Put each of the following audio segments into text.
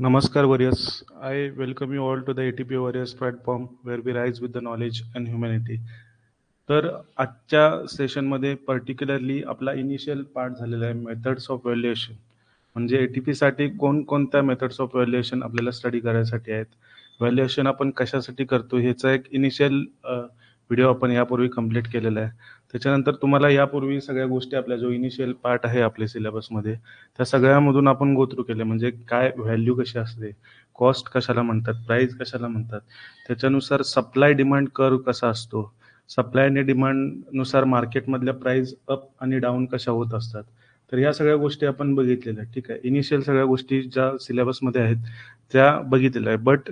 Namaskar warriors. I welcome you all to the ATP Warriors platform where we rise with the knowledge and humanity. तर आजच्या सेशनमध्ये particularly आपला initial part झालेला आहे methods of valuation. म्हणजे ATP साठी कोणकोणत्या मेथड्स ऑफ व्हॅल्युएशन आपल्याला स्टडी करायसाठी आहेत. व्हॅल्युएशन आपण कशासाठी करतो ह्याचा एक इनिशियल व्हिडिओ आपण यापूर्वी कंप्लीट केलेला आहे. त्याच्यानंतर तुम्हाला यापूर्वी सगळ्या गोष्टी आपल्या जो इनिशियल पार्ट आहे आपल्या सिलेबसमध्ये त्या सगळ्यामधून आपण गो थ्रू केले. म्हणजे काय व्हॅल्यू कशी असते, कॉस्ट कशाला म्हणतात, प्राइस कशाला म्हणतात, त्याच्यानुसार सप्लाय डिमांड कर्व कसा असतो, सप्लाय आणि डिमांडनुसार मार्केटमधल्या प्राइस अप आणि डाऊन कशा होत असतात. तर ह्या सगळ्या गोष्टी आपण बघितलेल्या आहेत. ठीक आहे, इनिशियल सगळ्या गोष्टी ज्या सिलेबसमध्ये आहेत त्या बघितलेल्या आहे. बट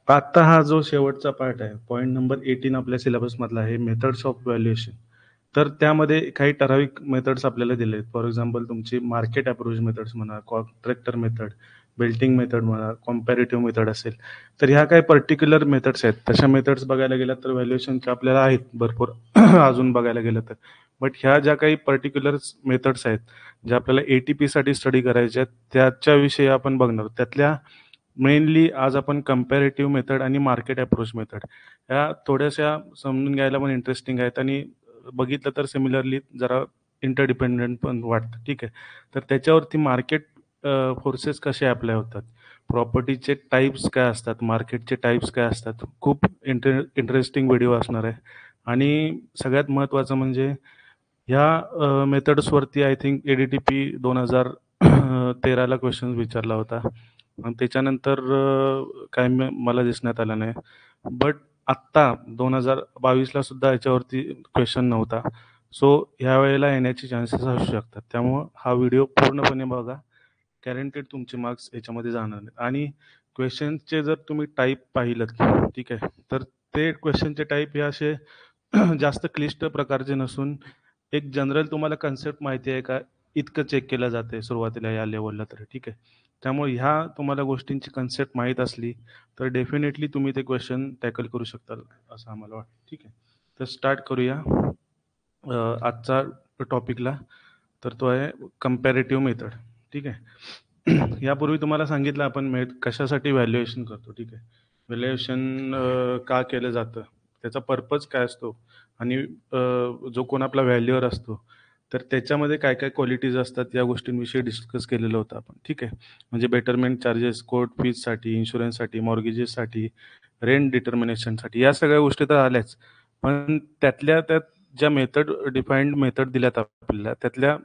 आता हा जो शेवटचा पार्ट आहे, पॉईंट नंबर 18 आपल्या सिलेबसमधला आहे मेथड्स ऑफ व्हॅल्युएशन. तर त्यामध्ये काही ठराविक मेथड्स आपल्याला दिले आहेत. फॉर एक्झाम्पल तुमची मार्केट अप्रोच मेथड्स म्हणा, कॉन्ट्रॅक्टर मेथड, बेल्टिंग मेथड म्हणा, कॉम्पॅरेटिव्ह मेथड असेल. तर ह्या काही पर्टिक्युलर मेथड्स आहेत. तशा मेथड्स बघायला गेल्या तर व्हॅल्युएशनच्या आपल्याला आहेत भरपूर अजून बघायला गेलं तर. बट ह्या ज्या काही पर्टिक्युलर मेथड्स आहेत ज्या आपल्याला ATP साठी स्टडी करायच्या आहेत त्याच्याविषयी आपण बघणार आहोत. त्यातल्या मेनली आज आपण कम्पॅरेटिव्ह मेथड आणि मार्केट अप्रोच मेथड ह्या थोड्याशा समजून घ्यायला पण इंटरेस्टिंग आहेत आणि बघितलं तर सिमिलरली जरा इंटरडिपेंडंट पण वाटतं. ठीक आहे, तर त्याच्यावरती मार्केट फोर्सेस कसे अप्लाय होतात, प्रॉपर्टीचे टाईप्स काय असतात, मार्केटचे टाईप्स काय असतात, खूप इंटरेस्टिंग व्हिडिओ असणार आहे. आणि सगळ्यात महत्त्वाचं म्हणजे ह्या मेथड्सवरती आय थिंक ADTP 2013ला क्वेश्चन विचारला होता आणि त्याच्यानंतर काय मला दिसण्यात आलं नाही. बट आत्ता 2022ला सुद्धा याच्यावरती क्वेश्चन नव्हता. सो ह्या वेळेला येण्याचे चान्सेस असू शकतात. त्यामुळं हा व्हिडिओ पूर्णपणे बघा, गॅरंटेड तुमचे मार्क्स याच्यामध्ये जाणार नाहीत. आणि क्वेश्चनचे जर तुम्ही टाईप पाहिलं, ठीक आहे, तर ते क्वेश्चनचे टाईप हे असे जास्त क्लिष्ट प्रकारचे नसून एक जनरल तुम्हाला कन्सेप्ट माहिती आहे का इतकं चेक केलं जाते सुरुवातीला या लेवलला. तर ठीक आहे, त्यामुळे ह्या तुम्हाला गोष्टींची कन्सेप्ट माहीत असली तर डेफिनेटली तुम्ही ते क्वेश्चन टॅकल करू शकता असं आम्हाला वाटतं. ठीक आहे, तर स्टार्ट करूया आजचा टॉपिकला. तर तो आहे कम्पॅरेटिव्ह मेथड. ठीक आहे, यापूर्वी तुम्हाला सांगितलं आपण कशासाठी व्हॅल्युएशन करतो. ठीक आहे, व्हॅल्युएशन का केलं जातं, त्याचा पर्पज काय असतो आणि जो कोण आपला व्हॅल्युअर असतो तर त्याच्यामध्ये काय काय क्वालिटीज असतात या गोष्टींविषयी डिस्कस केलेलं होतं आपण. ठीक आहे, म्हणजे बेटरमेंट चार्जेस, कोर्ट फीजसाठी, इन्शुरन्ससाठी, मॉर्गेजेससाठी, रेंट डिटर्मिनेशनसाठी, या सगळ्या गोष्टी तर आल्याच. पण त्यातल्या त्यात ज्या मेथड डिफाईन्ड मेथड दिल्यात आपल्याला त्यातल्या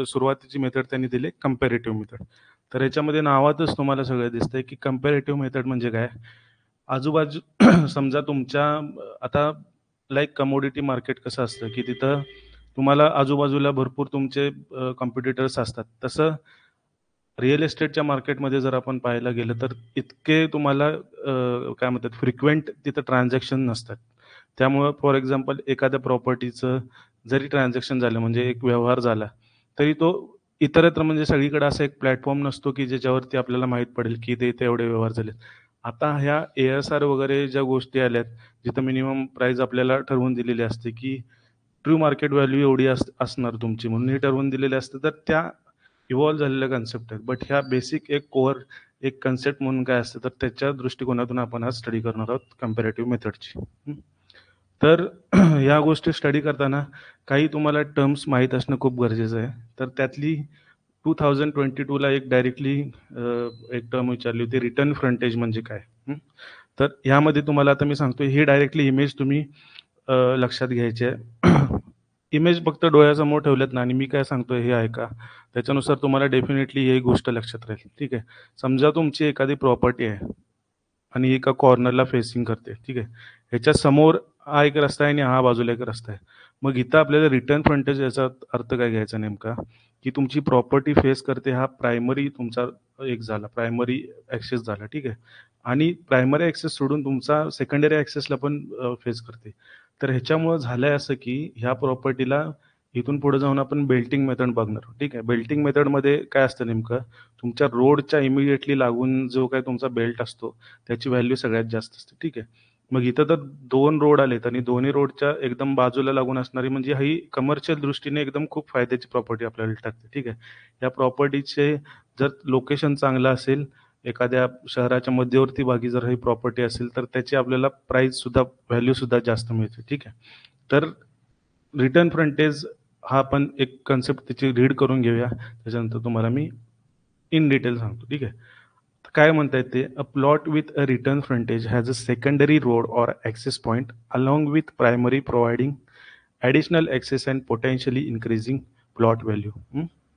सुरुवातीची मेथड त्यांनी दिली कम्पॅरेटिव्ह मेथड. तर याच्यामध्ये नावातच तुम्हाला सगळं दिसतंय की कम्पॅरेटिव्ह मेथड म्हणजे काय. आजूबाजू समजा तुमच्या आता लाईक कमोडिटी मार्केट कसं असतं की तिथं तुम्हाला आजूबाजूला भरपूर तुमचे कॉम्पिटिटर्स असतात. तसं रिअल एस्टेटच्या मार्केटमध्ये जर आपण पाहायला गेलं तर इतके तुम्हाला काय म्हणतात फ्रिक्वेंट तिथं ट्रान्झॅक्शन नसतात. त्यामुळं फॉर एक्झाम्पल एखाद्या प्रॉपर्टीचं जरी ट्रान्झॅक्शन झालं म्हणजे एक व्यवहार झाला तरी तो इतरत्र म्हणजे सगळीकडे असा एक प्लॅटफॉर्म नसतो की ज्याच्यावरती आपल्याला माहीत पडेल की ते इथे एवढे व्यवहार झालेत. आता ह्या ASR वगैरे ज्या गोष्टी आल्यात जिथं मिनिमम प्राइस आपल्याला ठरवून दिलेली असते की ट्रू मार्केट व्हॅल्यू एवढी असणार तुमची म्हणून हे ठरवून दिलेले असते. तर त्या इव्हॉल्व झालेल्या कन्सेप्ट आहेत. बट ह्या बेसिक एक कोअर एक कन्सेप्ट म्हणून काय असतं तर त्याच्या दृष्टिकोनातून आपण आज स्टडी करणार आहोत कम्पॅरेटिव्ह मेथडची. तर ह्या गोष्टी स्टडी करताना काही तुम्हाला टर्म्स माहीत असणं खूप गरजेचं आहे. तर त्यातली 2022ला एक डायरेक्टली एक टर्म विचारली होती, रिटर्न फ्रंटेज म्हणजे काय. तर ह्यामध्ये तुम्हाला आता मी सांगतो ही डायरेक्टली इमेज तुम्ही लक्षात घ्यायची आहे. इमेज फक्त डोळ्यासमोर ठेवल्यात ना आणि मी काय सांगतोय हे ऐका, त्याच्यानुसार तुम्हाला डेफिनेटली ही गोष्ट लक्षात राहील. ठीक आहे, समजा तुमची एखादी प्रॉपर्टी आहे आणि एका कॉर्नरला फेसिंग करते. ठीक आहे, ह्याच्या समोर हा एक रस्ता आहे आणि हा बाजूला एक रस्ता आहे. मग इथं आपल्याला रिटर्न फ्रंटेज याचा अर्थ काय घ्यायचा नेमका की तुमची प्रॉपर्टी फेस करते हा प्रायमरी तुमचा एक झाला, प्रायमरी ॲक्सेस झाला. ठीक आहे, आणि प्रायमरी ॲक्सेस सोडून तुमचा सेकंडरी ॲक्सेसला पण फेस करते. तर ह्याच्यामुळं झालंय असं की ह्या प्रॉपर्टीला इथून पुढे जाऊन आपण बेल्टिंग मेथड बघणार. ठीक आहे, बेल्टिंग मेथडमध्ये काय असतं नेमकं, तुमच्या रोडच्या इमिडिएटली लागून जो काय तुमचा बेल्ट असतो त्याची व्हॅल्यू सगळ्यात जास्त असते. ठीक आहे, मग इथं तर 2 रोड आलेत आणि दोन्ही रोडच्या एकदम बाजूला लागून असणारी म्हणजे ही कमर्शियल दृष्टीने एकदम खूप फायद्याची प्रॉपर्टी आपल्याला ठरते. ठीक आहे, या प्रॉपर्टीचे जर लोकेशन चांगलं असेल एखाद्या शहराच्या मध्यवर्ती भागी जर ही प्रॉपर्टी असेल तर त्याची आपल्याला प्राइस सुद्धा व्हॅल्यू सुद्धा जास्त मिळते. ठीक आहे. तर रिटर्न फ्रंटेज हा आपण एक कन्सेप्ट त्याची रीड करून घेऊया, त्याच्यानंतर तुम्हाला मी इन डिटेल सांगतो. ठीक आहे. तर काय म्हणतायत ते, a plot with a return frontage has a secondary road or access point along with primary providing additional access and potentially increasing plot value.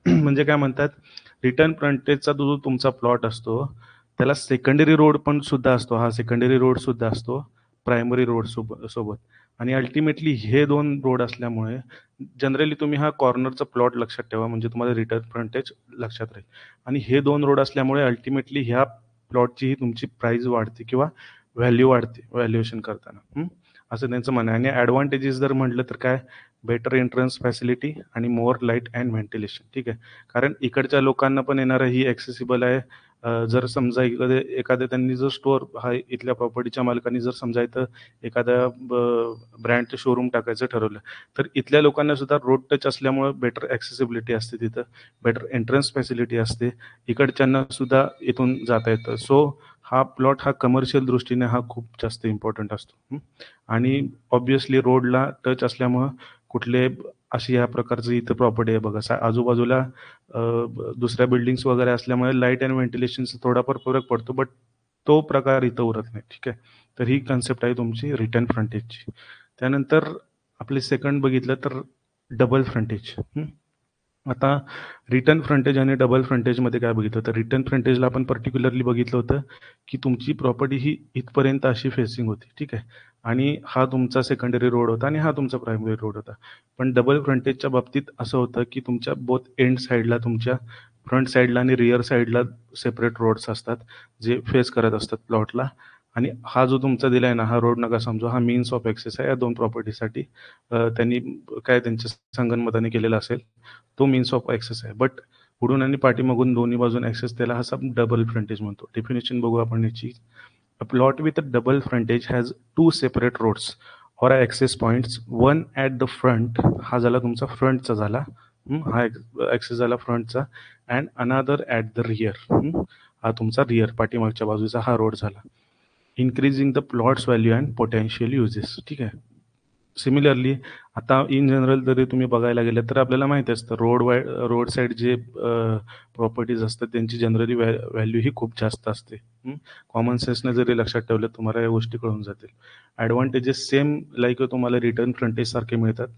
म्हणजे काय म्हणतात, रिटर्न फ्रंटेजचा जो तुमचा प्लॉट असतो त्याला सेकंडरी रोड पण सुद्धा असतो, हा सेकंडरी रोड सुद्धा असतो प्रायमरी रोड सोबत. आणि अल्टिमेटली हे दोन रोड असल्यामुळे जनरली तुम्ही हा कॉर्नरचा प्लॉट लक्षात ठेवा, म्हणजे तुम्हाला रिटर्न फ्रंटेज लक्षात राहील. आणि हे दोन रोड असल्यामुळे अल्टिमेटली ह्या प्लॉटची ही तुमची प्राइस वाढते किंवा व्हॅल्यू वाढते व्हॅल्युएशन करताना. असं त्यांचं म्हणणं आहे. आणि ॲडव्हान्टेजेस जर म्हटलं तर काय, बेटर एंट्रन्स फॅसिलिटी आणि मोर लाईट अँड व्हेंटिलेशन. ठीक आहे. कारण इकडच्या लोकांना पण येणारं ही ॲक्सेसिबल आहे. जर समजा एखाद्या त्यांनी जर स्टोअर हा इथल्या प्रॉपर्टीच्या मालकांनी जर समजा इथं एखाद्या ब्रँडचं शोरूम टाकायचं ठरवलं, तर इथल्या लोकांना सुद्धा रोड टच असल्यामुळे बेटर ॲक्सेसिबिलिटी असते तिथं, बेटर एंट्रन्स फॅसिलिटी असते, इकडच्यांना सुद्धा इथून जाता येतं. सो हा प्लॉट हा कमर्शियल दृष्टीने हा खूप जास्त इम्पॉर्टंट असतो. आणि ऑब्व्हियसली रोडला टच असल्यामुळं कुठले अशी ह्या प्रकारचं इथं प्रॉपर्टी आहे बघा, आजूबाजूला दुसऱ्या बिल्डिंग्स वगैरे असल्यामुळे लाईट अँड व्हेंटिलेशनचा थोडाफार फरक पडतो, बट तो प्रकार इथं उरत नाही. ठीक आहे. तर ही कन्सेप्ट आहे तुमची रिटर्न फ्रंटेजची. त्यानंतर आपले सेकंड बघितलं तर डबल फ्रंटेज. आता रिटर्न फ्रंटेज आणि डबल फ्रंटेजमध्ये काय बघितलं, तर रिटर्न फ्रंटेजला आपण पर्टिक्युलरली बघितलं होतं की तुमची प्रॉपर्टी ही इथपर्यंत अशी फेसिंग होती. ठीक आहे. आणि हा तुमचा सेकंडरी रोड होता आणि हा तुमचा प्रायमरी रोड होता. पण डबल फ्रंटेजच्या बाबतीत असं होतं की तुमच्या बोथ एंड साईडला, तुमच्या फ्रंट साईडला आणि रिअर साईडला सेपरेट रोड्स असतात जे फेस करत असतात प्लॉटला. आणि हा जो तुमचा दिलाय ना, हा रोड नका समजू, हा मीन्स ऑफ ॲक्सेस आहे या दोन प्रॉपर्टीसाठी. त्यांनी काय त्यांच्या संगनमताने केलेला असेल, तो मीन्स ऑफ ॲक्सेस आहे. बट पुढून आणि पाठीमागून दोन्ही बाजून ॲक्सेस त्याला हा सब डबल फ्रंटेज म्हणतो. डेफिनेशन बघू आपण याची. A plot with a double frontage has two separate roads or access points, one at the front, हा झाला तुमचा फ्रंटचा झाला, हा ॲक्सेस झाला फ्रंटचा, and another at the rear, हा तुमचा रिअर पाठीमागच्या बाजूचा हा रोड झाला. Increasing the plots value and potential uses. ठीक आहे. सिमिलरली आता इन जनरल जरी तुम्ही बघायला गेलं तर आपल्याला माहिती असतं रोड साईड जे प्रॉपर्टीज असतात त्यांची जनरली व्हॅल्यू ही खूप जास्त असते. कॉमन सेन्सने जरी लक्षात ठेवलं तुम्हाला या गोष्टी कळून जातील. ॲडव्हान्टेजेस सेम लाईक तुम्हाला रिटर्न फ्रंटेज सारखे मिळतात.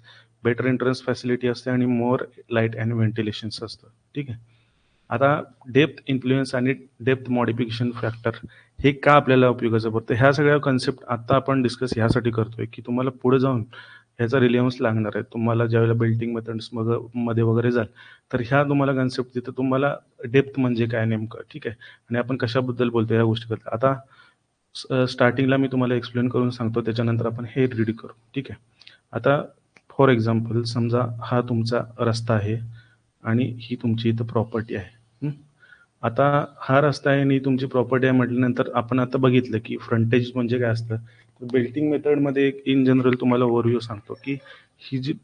बेटर एंट्रन्स फॅसिलिटी असते आणि मोर लाईट अँड व्हेंटिलेशन्स असतं. ठीक आहे. आता डेप्थ इन्फ्लुएन्स आणि डेप्थ मॉडिफिकेशन फॅक्टर हे का आपल्याला उपयोगाचं पडतं, ह्या सगळ्या कन्सेप्ट आता आपण डिस्कस ह्यासाठी करतोय की तुम्हाला पुढे जाऊन ह्याचा रिलेव्हन्स लागणार आहे. तुम्हाला ज्यावेळेला बिल्डिंग मेथड्स मध्ये वगैरे जाल तर ह्या तुम्हाला कन्सेप्ट तिथं तुम्हाला डेप्थ म्हणजे काय नेमकं. ठीक आहे. आणि आपण कशाबद्दल बोलतो या गोष्टी करतो. आता स्टार्टिंगला मी तुम्हाला एक्सप्लेन करून सांगतो, त्याच्यानंतर आपण हे रीड करू. ठीक आहे. आता फॉर एक्झाम्पल समजा हा तुमचा रस्ता आहे आणि ही तुमची इथं प्रॉपर्टी आहे. आता हा रस्ता आहे आणि तुमची प्रॉपर्टी आहे म्हटल्यानंतर आपण आता बघितलं की फ्रंटेज म्हणजे काय असतं. बिल्डिंग मेथडमध्ये एक इन जनरल तुम्हाला ओव्हरव्ह्यू सांगतो की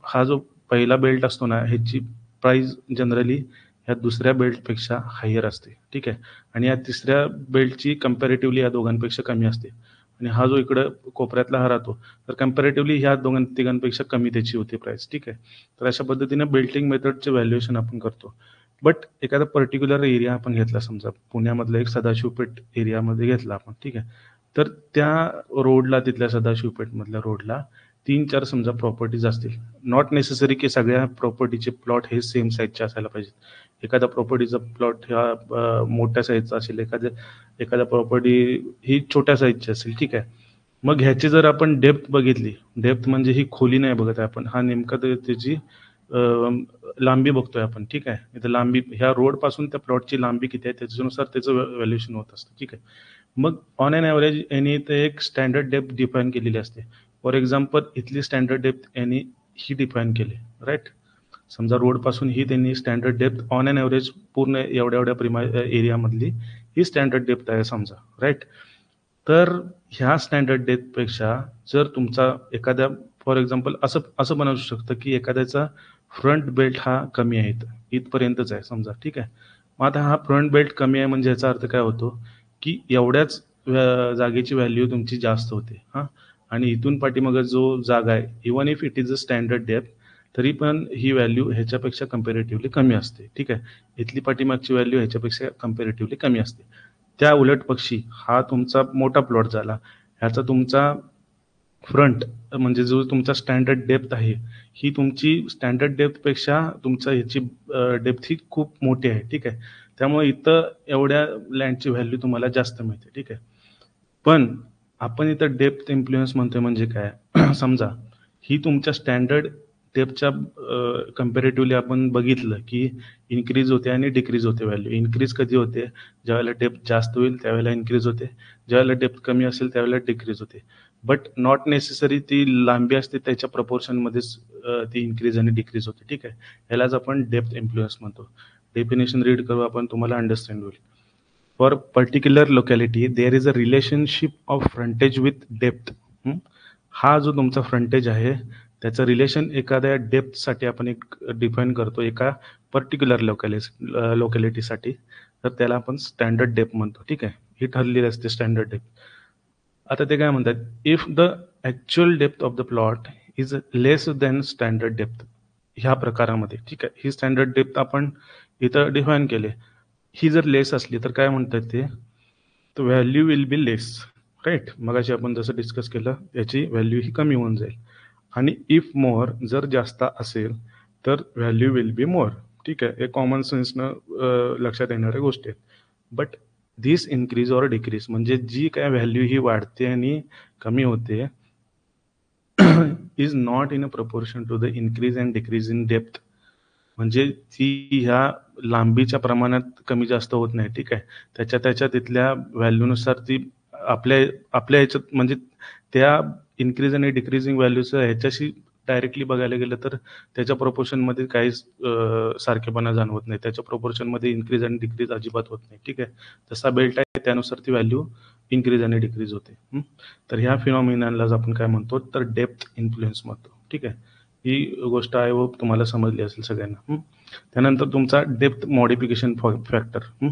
हा जो पहिला बेल्ट असतो ना, ह्याची प्राइस जनरली ह्या दुसऱ्या बेल्टपेक्षा हायर असते. ठीक आहे. आणि या तिसऱ्या बेल्टची कम्पॅरेटिव्हली या दोघांपेक्षा कमी असते. आणि हा जो इकडं कोपऱ्यातला हा राहतो तर कम्पॅरेटिव्हली ह्या तिघांपेक्षा कमी त्याची होती प्राइस. ठीक आहे. तर अशा पद्धतीने बिल्डिंग मेथडचे व्हॅल्युएशन आपण करतो. बट एखादा पर्टिक्युलर एरिया आपण घेतला, समजा पुण्यामधला एक सदाशिवपेठ एरियामध्ये घेतला आपण. ठीक आहे. तर त्या रोडला, तिथल्या सदाशिवपेठमधल्या रोडला 3-4 समजा प्रॉपर्टीज असतील. नॉट नेसेसरी की सगळ्या प्रॉपर्टीचे प्लॉट हे सेम साईजचे असायला पाहिजेत. एखादा प्रॉपर्टीचा प्लॉट ह्या मोठ्या साईजचा असेल, एखादा प्रॉपर्टी ही छोट्या साईजची असेल. ठीक आहे. मग ह्याची जर आपण डेप्थ बघितली, डेप्थ म्हणजे ही खोली नाही बघत आहे आपण, हा नेमका त्याची लांबी बघतोय आपण. ठीक आहे. इथं लांबी ह्या रोड पासून त्या प्लॉटची लांबी किती आहे त्याच्यानुसार त्याचं व्हॅल्युएशन होत असतं. ठीक आहे. मग ऑन एन ॲव्हरेज यांनी इथे एक स्टँडर्ड डेप्थ डिफाईन केलेली असते. फॉर एक्झाम्पल इथली स्टँडर्ड डेप्थ यांनी ही डिफाईन केली, राईट. समजा रोड पासून ही त्यांनी standard depth on an average पूर्ण एवढ्या एरियामधली ही स्टँडर्ड डेप्थ आहे समजा, राईट. तर ह्या स्टँडर्ड डेप्थपेक्षा जर तुमचा एखाद्या, फॉर एक्झाम्पल असं असं बनवू शकतं की एखाद्याचा फ्रंट बेल्ट हा कमी आहे, इथपर्यंतच आहे समजा. ठीक आहे. मग आता हा फ्रंट बेल्ट कमी आहे म्हणजे याचा अर्थ काय होतो की एवढ्याच जागेची व्हॅल्यू तुमची जास्त होते हां. आणि इथून पाठीमागं जो जागा आहे, even if it is a standard depth, तरी पण ही व्हॅल्यू ह्याच्यापेक्षा कंपॅरेटिव्हली कमी असते. ठीक आहे. इथली पाठीमागची व्हॅल्यू ह्याच्यापेक्षा कंपॅरेटिव्हली कमी असते. त्या उलट पक्षी हा तुमचा मोठा प्लॉट झाला. ह्याचा तुमचा फ्रंट म्हणजे जो तुमचा स्टँडर्ड डेप्थ आहे, ही तुमची स्टँडर्ड डेप्थपेक्षा तुमचा ह्याची डेप्थ ही खूप मोठी आहे. ठीक आहे. त्यामुळे इथं एवढ्या लँडची व्हॅल्यू तुम्हाला जास्त मिळते. ठीक आहे. पण आपण इथं डेप्थ इन्फ्लुअन्स म्हणतोय म्हणजे काय? समजा ही तुमच्या स्टँडर्ड डेप्थच्या कंपॅरेटिव्हली आपण बघितलं, की इन्क्रीज होते आणि डिक्रीज होते व्हॅल्यू. इन्क्रीज कधी होते? ज्यावेळेला डेप्थ जास्त होईल त्यावेळेला इन्क्रीज होते. ज्यावेळेला डेप्थ कमी असेल त्यावेळेला डिक्रीज होते. बट नॉट नेसेसरी ती लांबी असते त्याच्या प्रपोर्शनमध्येच ती इन्क्रीज आणि डिक्रीज होते. ठीक आहे. ह्यालाच आपण डेप्थ इन्फ्लुअन्स म्हणतो. डेफिनेशन रीड करू आपण, तुम्हाला अंडरस्टँड होईल. For particular locality there is a relationship of frontage with depth. हा जो तुमचा फ्रंटेज आहे त्याचं रिलेशन एखाद्या डेप्थसाठी आपण एक डिफाईन करतो एका पर्टिक्युलर लोकॅलिटीसाठी, तर त्याला आपण स्टँडर्ड डेप्थ म्हणतो. ठीक आहे. ही ठरलेली असते स्टँडर्ड डेप्थ. आता ते काय म्हणतात, if the actual depth of the plot is less than standard depth, ह्या प्रकारामध्ये. ठीक आहे. ही स्टँडर्ड डेप्थ आपण इथं डिफाईन केले. ही जर लेस असली तर काय म्हणतात ते, तर value will be less. Right. मगाशी आपण जसं डिस्कस केलं याची व्हॅल्यू ही कमी होऊन जाईल. आणि इफ मोर जर जास्त असेल तर व्हॅल्यू विल बी मोर. ठीक आहे. हे कॉमन सेन्सनं लक्षात येणाऱ्या गोष्टी आहेत. But this increase or decrease म्हणजे जी काय व्हॅल्यू ही वाढते आणि कमी होते is not in a proportion to the increase and decrease in depth. म्हणजे ती ह्या लांबीच्या प्रमाणात कमी जास्त होत नाही. ठीक आहे. त्याच्या तिथल्या व्हॅल्यूनुसार ती आपल्या आपल्या ह्याच्यात म्हणजे त्या इन्क्रीज आणि डिक्रीजिंग व्हॅल्यूचं ह्याच्याशी डायरेक्टली बघायला गेलं तर त्याच्या प्रपोर्शनमध्ये काहीच सारखेपणा जाणवत नाही. त्याच्या प्रपोर्शनमध्ये इन्क्रीज आणि डिक्रीज अजिबात होत नाही. ठीक आहे. जसा बेल्ट आहे त्यानुसार ती व्हॅल्यू इन्क्रीज आणि डिक्रीज होते. तर ह्या फिनॉमिनालाच आपण काय म्हणतो, तर डेप्थ इन्फ्लुएन्स म्हणतो. ठीक आहे. ही गोष्ट आय होप तुम्हाला समजली असेल सगळ्यांना. त्यानंतर तुमचा डेप्थ मॉडिफिकेशन फॅक्टर.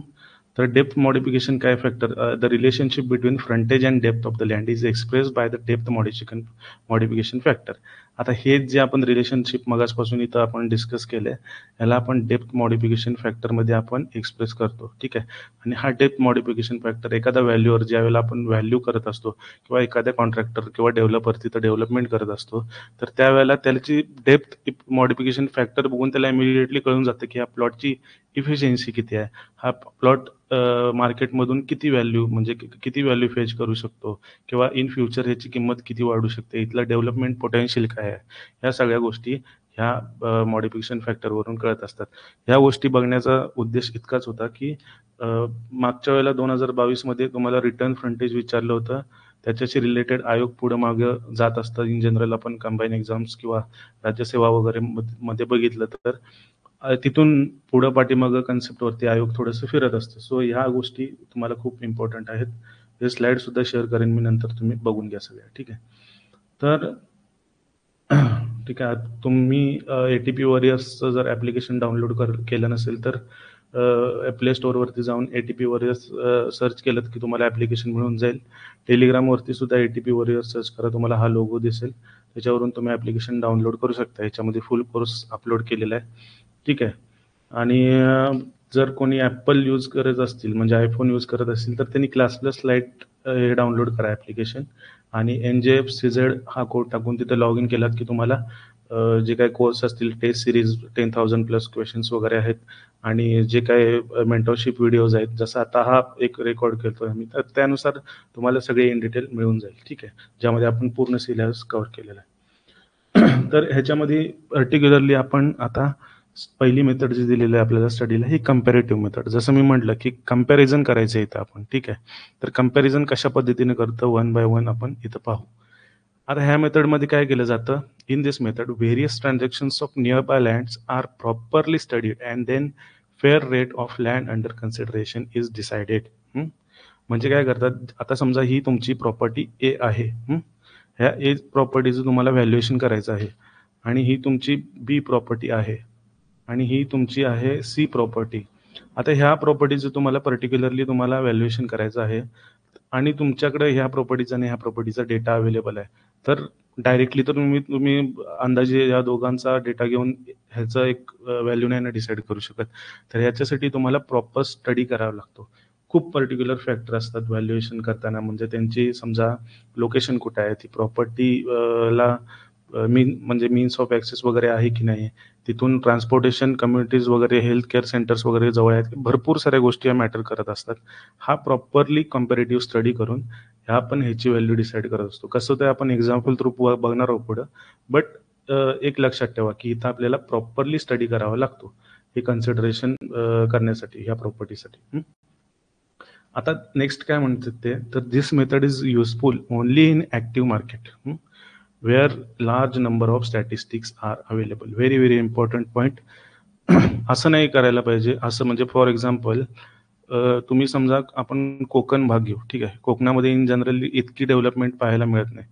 तर डेप्थ मॉडिफिकेशन काय factor, the relationship between frontage and depth of the land is express by the depth modification factor. आता हे जे आपण रिलेशनशिप मगासपासून इथं आपण डिस्कस केलं आहे, याला आपण डेप्थ मॉडिफिकेशन फॅक्टरमध्ये आपण एक्सप्रेस करतो. ठीक आहे. आणि हा डेप्थ मॉडिफिकेशन फॅक्टर एखाद्या व्हॅल्यूवर ज्यावेळेला आपण व्हॅल्यू करत असतो किंवा एखाद्या कॉन्ट्रॅक्टर किंवा डेव्हलपर तिथं डेव्हलपमेंट करत असतो, तर त्यावेळेला त्याची डेप्थ मॉडिफिकेशन फॅक्टर बघून त्याला इमिडिएटली कळून जातं की ह्या प्लॉटची इफिशियन्सी किती आहे, हा प्लॉट मार्केटमधून किती व्हॅल्यू म्हणजे किती व्हॅल्यू फेच करू शकतो किंवा इन फ्युचर ह्याची किंमत किती वाढू शकते, इथलं डेव्हलपमेंट पोटेन्शियल काय आहे, ह्या सगळ्या गोष्टी ह्या मॉडिफिकेशन फॅक्टरवरून कळत असतात. ह्या गोष्टी बघण्याचा उद्देश इतकाच होता की मागच्या वेळेला 2022 मध्ये तुम्हाला रिटर्न फ्रंटेज विचारलं होतं, त्याच्याशी रिलेटेड आयोग पुढं मागं जात असतात. इन जनरल आपण कंबाईन एक्झाम्स किंवा राज्यसेवा वगैरे मध्ये बघितलं तर तिथून पुढं पाठीमागं कन्सेप्टवरती आयोग थोडंसं फिरत असतं. सो ह्या गोष्टी तुम्हाला खूप इम्पॉर्टंट आहेत. हे स्लाईड सुद्धा शेअर करेन मी नंतर, तुम्ही बघून घ्या सगळ्या. ठीक आहे. तर ठीक आहे. तुम्ही ATP वॉरियर्सचं जर ॲप्लिकेशन डाउनलोड केलं नसेल तर प्ले स्टोअरवरती जाऊन ATP वॉरियर्स सर्च केलं की तुम्हाला ॲप्लिकेशन मिळून जाईल. टेलिग्रामवरती सुद्धा ATP वॉरियर्स सर्च करा, तुम्हाला हा लोगो दिसेल. त्याच्यावरून तुम्ही ॲप्लिकेशन डाउनलोड करू शकता. ह्याच्यामध्ये फुल कोर्स अपलोड केलेला आहे. ठीक आहे. आणि जर कोणी ॲपल यूज करत असतील म्हणजे आयफोन यूज करत असतील तर त्यांनी क्लासप्लस लाईट हे डाउनलोड करा ॲप्लिकेशन आणि NJFCZ हा कोड टाकून तिथं लॉग इन केलात की तुम्हाला जे काही कोर्स असतील, टेस्ट सिरीज 10,000+ क्वेश्चन्स वगैरे आहेत आणि जे काही मेंटरशिप व्हिडिओज आहेत, जसं आता हा एक रेकॉर्ड करतोय मी, तर त्यानुसार तुम्हाला सगळे इन डिटेल मिळून जाईल. ठीक आहे. ज्यामध्ये आपण पूर्ण सिलेबस कव्हर केलेला आहे. तर ह्याच्यामध्ये पर्टिक्युलरली आपण आता पहिली मेथड जी दिलेली आहे आपल्याला स्टडीला, ही कंपॅरेटिव्ह मेथड. जसं मी म्हटलं की कंपॅरिझन करायचं इथं आपण. ठीक आहे. तर कंपॅरिझन कशा पद्धतीने करतं, वन बाय वन आपण इथं पाहू. आता ह्या मेथडमध्ये काय केलं जातं, in this method various transactions of nearby lands are properly studied and then fair rate of land under consideration is decided. म्हणजे काय करतात, आता समजा ही तुमची प्रॉपर्टी ए आहे. ह्या ए प्रॉपर्टीचं तुम्हाला व्हॅल्युएशन करायचं आहे आणि ही तुमची बी प्रॉपर्टी आहे आणि ही तुमची आहे सी प्रॉपर्टी. आता ह्या प्रॉपर्टीचं तुम्हाला पर्टिक्युलरली तुम्हाला व्हॅल्युएशन करायचं आहे आणि तुमच्याकडे ह्या प्रॉपर्टीचा आणि ह्या प्रॉपर्टीचा डेटा अवेलेबल आहे. तर डायरेक्टली तर तुम्ही अंदाजे या दोघांचा डेटा घेऊन ह्याचं एक व्हॅल्यू नाही ना डिसाईड करू शकत. तर ह्याच्यासाठी तुम्हाला प्रॉपर स्टडी करावा लागतो. खूप पर्टिक्युलर फॅक्टर असतात व्हॅल्युएशन करताना, म्हणजे त्यांची समजा लोकेशन कुठे आहे, ती प्रॉपर्टी ला म्हणजे मीन्स ऑफ ॲक्सेस वगैरे आहे की नाही, तिथून ट्रान्सपोर्टेशन कम्युनिटीज वगैरे, हेल्थ केअर सेंटर्स वगैरे जवळ आहेत, भरपूर साऱ्या गोष्टी या मॅटर करत असतात. हा प्रॉपरली कम्पॅरेटिव्ह स्टडी करून ह्या आपण ह्याची व्हॅल्यू डिसाईड करत असतो. कसं ते आपण एक्झाम्पल थ्रू बघणार आहोत पुढं. बट एक लक्षात ठेवा की इथं आपल्याला प्रॉपरली स्टडी करावा लागतो हे कन्सिडरेशन करण्यासाठी ह्या प्रॉपर्टीसाठी. आता नेक्स्ट काय म्हणतात ते, तर this method is useful only in active market where large number of statistics are available. Very very important point. असं नाही करायला पाहिजे. असं म्हणजे फॉर एक्झाम्पल तुम्ही समजा आपण कोकण भाग घेऊ, ठीक आहे. कोकणामध्ये इन जनरली इतकी डेव्हलपमेंट पाहायला मिळत नाही.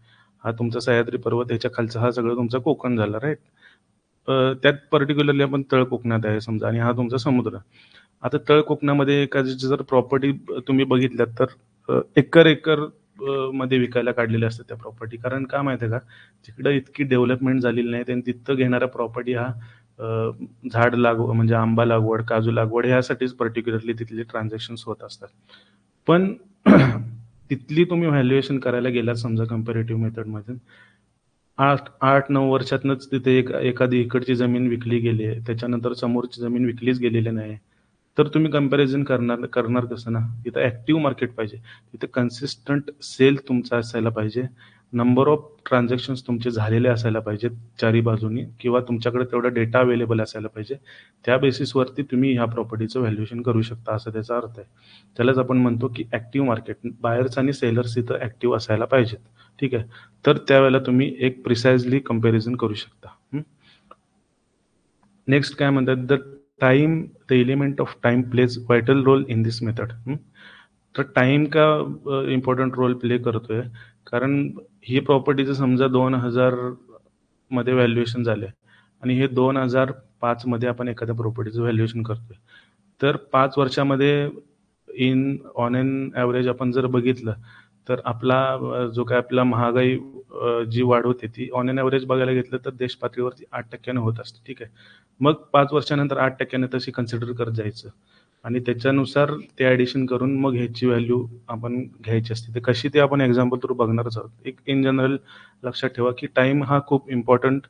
हा तुमचा सह्याद्री पर्वत, ह्याच्या खालचा हा सगळं तुमचा कोकण झाला, राईट. त्यात पर्टिक्युलरली आपण तळ कोकणात आहे समजा आणि हा तुमचा समुद्र. आता तळ कोकणामध्ये एखाद्याची जर प्रॉपर्टी तुम्ही बघितल्यात तर एकर एकर मध्ये विकायला काढलेल्या असतात त्या प्रॉपर्टी. कारण का माहिती आहे का, तिकडं इतकी डेव्हलपमेंट झालेली नाही आणि तिथं घेणारा प्रॉपर्टी हा झाड लागवड म्हणजे आंबा लागवड, काजू लागवड ह्यासाठीच पर्टिक्युलरली तिथले ट्रान्झॅक्शन्स होत असतात. पण तिथली तुम्ही व्हॅल्युएशन करायला गेलात समजा कम्पॅरेटिव्ह मेथडमध्ये, 8-9 वर्षातनंच तिथे एखादी इकडची जमीन विकली गेली आहे, त्याच्यानंतर समोरची जमीन विकलीच गेलेली नाही, तर तुम्ही कंपॅरिझन करणार कसं ना. तिथं ॲक्टिव्ह मार्केट पाहिजे, तिथं कन्सिस्टंट सेल तुमचा असायला पाहिजे, नंबर ऑफ ट्रान्झॅक्शन्स तुमचे झालेले असायला पाहिजेत चारी बाजूनी, किंवा तुमच्याकडे तेवढा डेटा अवेलेबल असायला पाहिजे. त्या बेसिसवरती तुम्ही ह्या प्रॉपर्टीचं व्हॅल्युएशन करू शकता, असं त्याचा अर्थ आहे. त्यालाच आपण म्हणतो की ॲक्टिव्ह मार्केट, बायर्स आणि सेलर्स इथं ॲक्टिव्ह असायला पाहिजेत, ठीक आहे. तर त्यावेळेला तुम्ही एक प्रिसाइजली कंपॅरिझन करू शकता. नेक्स्ट काय म्हणतात, the time, the element of time plays vital role in this method. तर टाइम का इम्पॉर्टंट रोल प्ले करतोय, कारण ही प्रॉपर्टीचं समजा 2000 मध्ये व्हॅल्युएशन झाले आणि हे 2005 मध्ये आपण एखाद्या प्रॉपर्टीचं व्हॅल्युएशन करतोय, तर 5 वर्षामध्ये ऑन एन ॲव्हरेज आपण जर बघितलं तर आपला जो काय आपला महागाई जी वाढ होते ती ऑन एन ॲव्हरेज बघायला घेतलं तर देश पातळीवरती 8% होत असते, ठीक आहे. मग 5 वर्षानंतर 8% तशी कन्सिडर करत जायचं आणि त्याच्यानुसार ते ॲडिशन करून मग ह्याची व्हॅल्यू आपण घ्यायची असते. तर कशी ते आपण एक्झाम्पल थ्रू बघणारच आहोत. एक इन जनरल लक्षात ठेवा की टाईम हा खूप इम्पॉर्टंट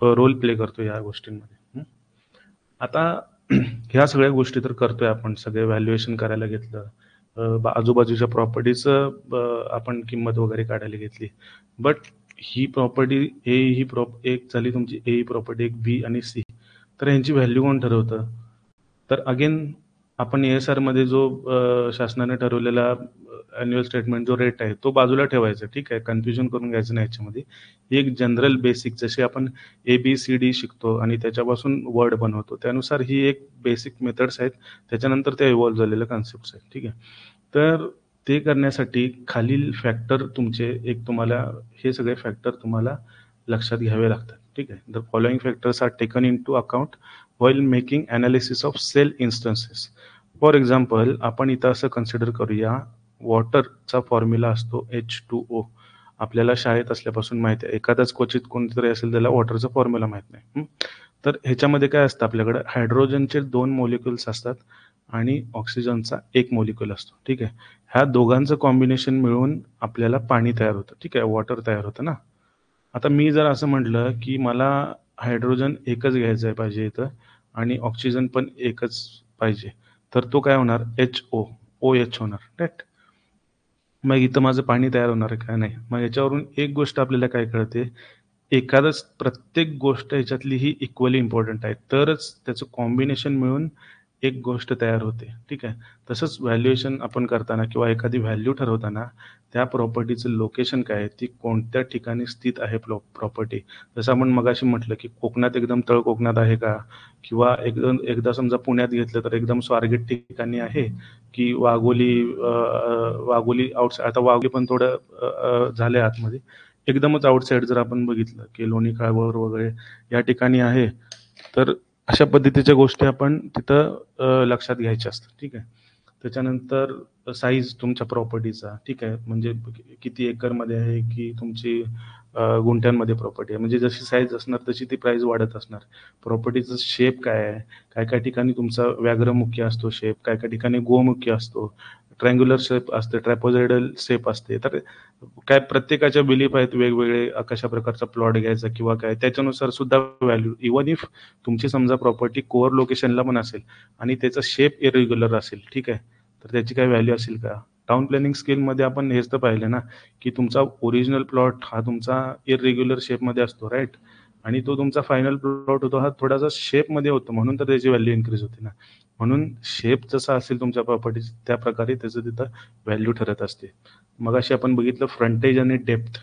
रोल प्ले करतो या गोष्टींमध्ये. आता ह्या सगळ्या गोष्टी तर करतोय आपण, सगळे व्हॅल्युएशन करायला घेतलं, आजूबाजूच्या प्रॉपर्टीचं आपण किंमत वगैरे काढायला घेतली. बट ही प्रॉपर्टी एक झाली तुमची ए प्रॉपर्टी, एक बी आणि सी. तर यांची व्हॅल्यू कोण ठरवतं, तर अगेन आपण ASR मध्ये जो शासनाने ठरवलेला अॅन्युअल स्टेटमेंट जो रेट आहे तो बाजूला ठेवायचा, ठीक आहे. कन्फ्युजन करून घ्यायचं नाही याच्यामध्ये. एक जनरल बेसिक, जसे आपण ABCD शिकतो आणि त्याच्यापासून वर्ड बनवतो, त्यानुसार ही एक बेसिक मेथड्स आहेत, त्याच्यानंतर त्या इव्हॉल्व्ह झालेल्या कन्सेप्ट्स आहेत, ठीक आहे. तर ते करण्यासाठी खालील फॅक्टर तुमचे, एक तुम्हाला हे सगळे फॅक्टर तुम्हाला लक्षात घ्यावे लागतात, ठीक आहे. The following factors are taken into account while making analysis of cell instances. For example आपण इथं असं कन्सिडर करूया, वॉटरचा फॉर्म्युला असतो H2O. आपल्याला शाळेत असल्यापासून माहिती आहे, एखादाच क्वचित कोणीतरी असेल त्याला वॉटरचा फॉर्म्युला माहित नाही. तर ह्याच्यामध्ये काय असतं, आपल्याकडे हायड्रोजनचे 2 मॉलिक्युल्स असतात आणि ऑक्सिजनचा 1 मॉलिक्युल असतो, ठीक आहे. ह्या दोघांचं कॉम्बिनेशन मिळून आपल्याला पाणी तयार होतं, ठीक आहे, वॉटर तयार होतं ना. आता मी जर असं म्हटलं की मला हायड्रोजन एकच घ्यायचं आहे पाहिजे इथं आणि ऑक्सिजन पण एकच पाहिजे, तर तो काय होणार, OH होणार, राईट. मग इथं माझं पाणी तयार होणार आहे का, नाही. मग याच्यावरून एक गोष्ट आपल्याला काय कळते, एखादंच प्रत्येक गोष्ट ह्याच्यातली ही इक्वली इम्पॉर्टंट आहे, तरच त्याचं कॉम्बिनेशन मिळून एक गोष्ट तयार होते, ठीक आहे. तसंच व्हॅल्युएशन आपण करताना किंवा एखादी व्हॅल्यू ठरवताना त्या प्रॉपर्टीचं लोकेशन काय आहे, ती कोणत्या ठिकाणी स्थित आहे प्रॉपर्टी. जसं आपण मगाशी म्हटलं की कोकणात एकदम तळ कोकणात आहे का, किंवा एकदा समजा पुण्यात घेतलं तर एकदम स्वारगेट ठिकाणी आहे की वाघोली आउटसाईड. आता वाघोली पण थोडं झालंय आतमध्ये, एकदमच आउटसाईड जर आपण बघितलं की लोणी काळभोर वगैरे या ठिकाणी आहे, तर अशा पद्धतीच्या गोष्टी आपण तिथं लक्षात घ्यायच्या असतात. ठीक आहे. त्याच्यानंतर साईज तुमच्या प्रॉपर्टीचा, ठीक आहे. म्हणजे किती एकरमध्ये आहे की तुमची गुंठ्यांमध्ये प्रॉपर्टी आहे. म्हणजे जशी साईज असणार तशी ती प्राईस वाढत असणार. प्रॉपर्टीचं शेप काय आहे? काय-काय ठिकाणी तुमचा व्याघ्रमुखी असतो शेप, काय-काय ठिकाणी गोमुखी असतो, ट्रायंग्युलर शेप असते, ट्रॅपेझॉइडल शेप असते. तर काय प्रत्येकाच्या बिलीफ आहेत वेगवेगळे कशा प्रकारचा प्लॉट घ्यायचा किंवा काय त्याच्यानुसार सुद्धा व्हॅल्यू इवन इफ तुमची समजा प्रॉपर्टी कोअर लोकेशनला पण असेल आणि त्याचा शेप इरेग्युलर असेल, ठीक आहे, तर त्याची काय व्हॅल्यू असेल का? टाउन प्लॅनिंग स्केलमध्ये आपण हेच तर पाहिलं ना, की तुमचा ओरिजिनल प्लॉट हा तुमचा इरेग्युलर शेपमध्ये असतो, राईट? आणि तो तुमचा फायनल प्लॉट होतो हा थोडासा शेपमध्ये होतो, म्हणून तर त्याची व्हॅल्यू इन्क्रीज होते ना. म्हणून शेप जसा असेल तुमच्या प्रॉपर्टी त्या प्रकारे त्याचं तिथं व्हॅल्यू ठरत असते. मगाशी आपण बघितलं फ्रंटेज आणि डेप्थ.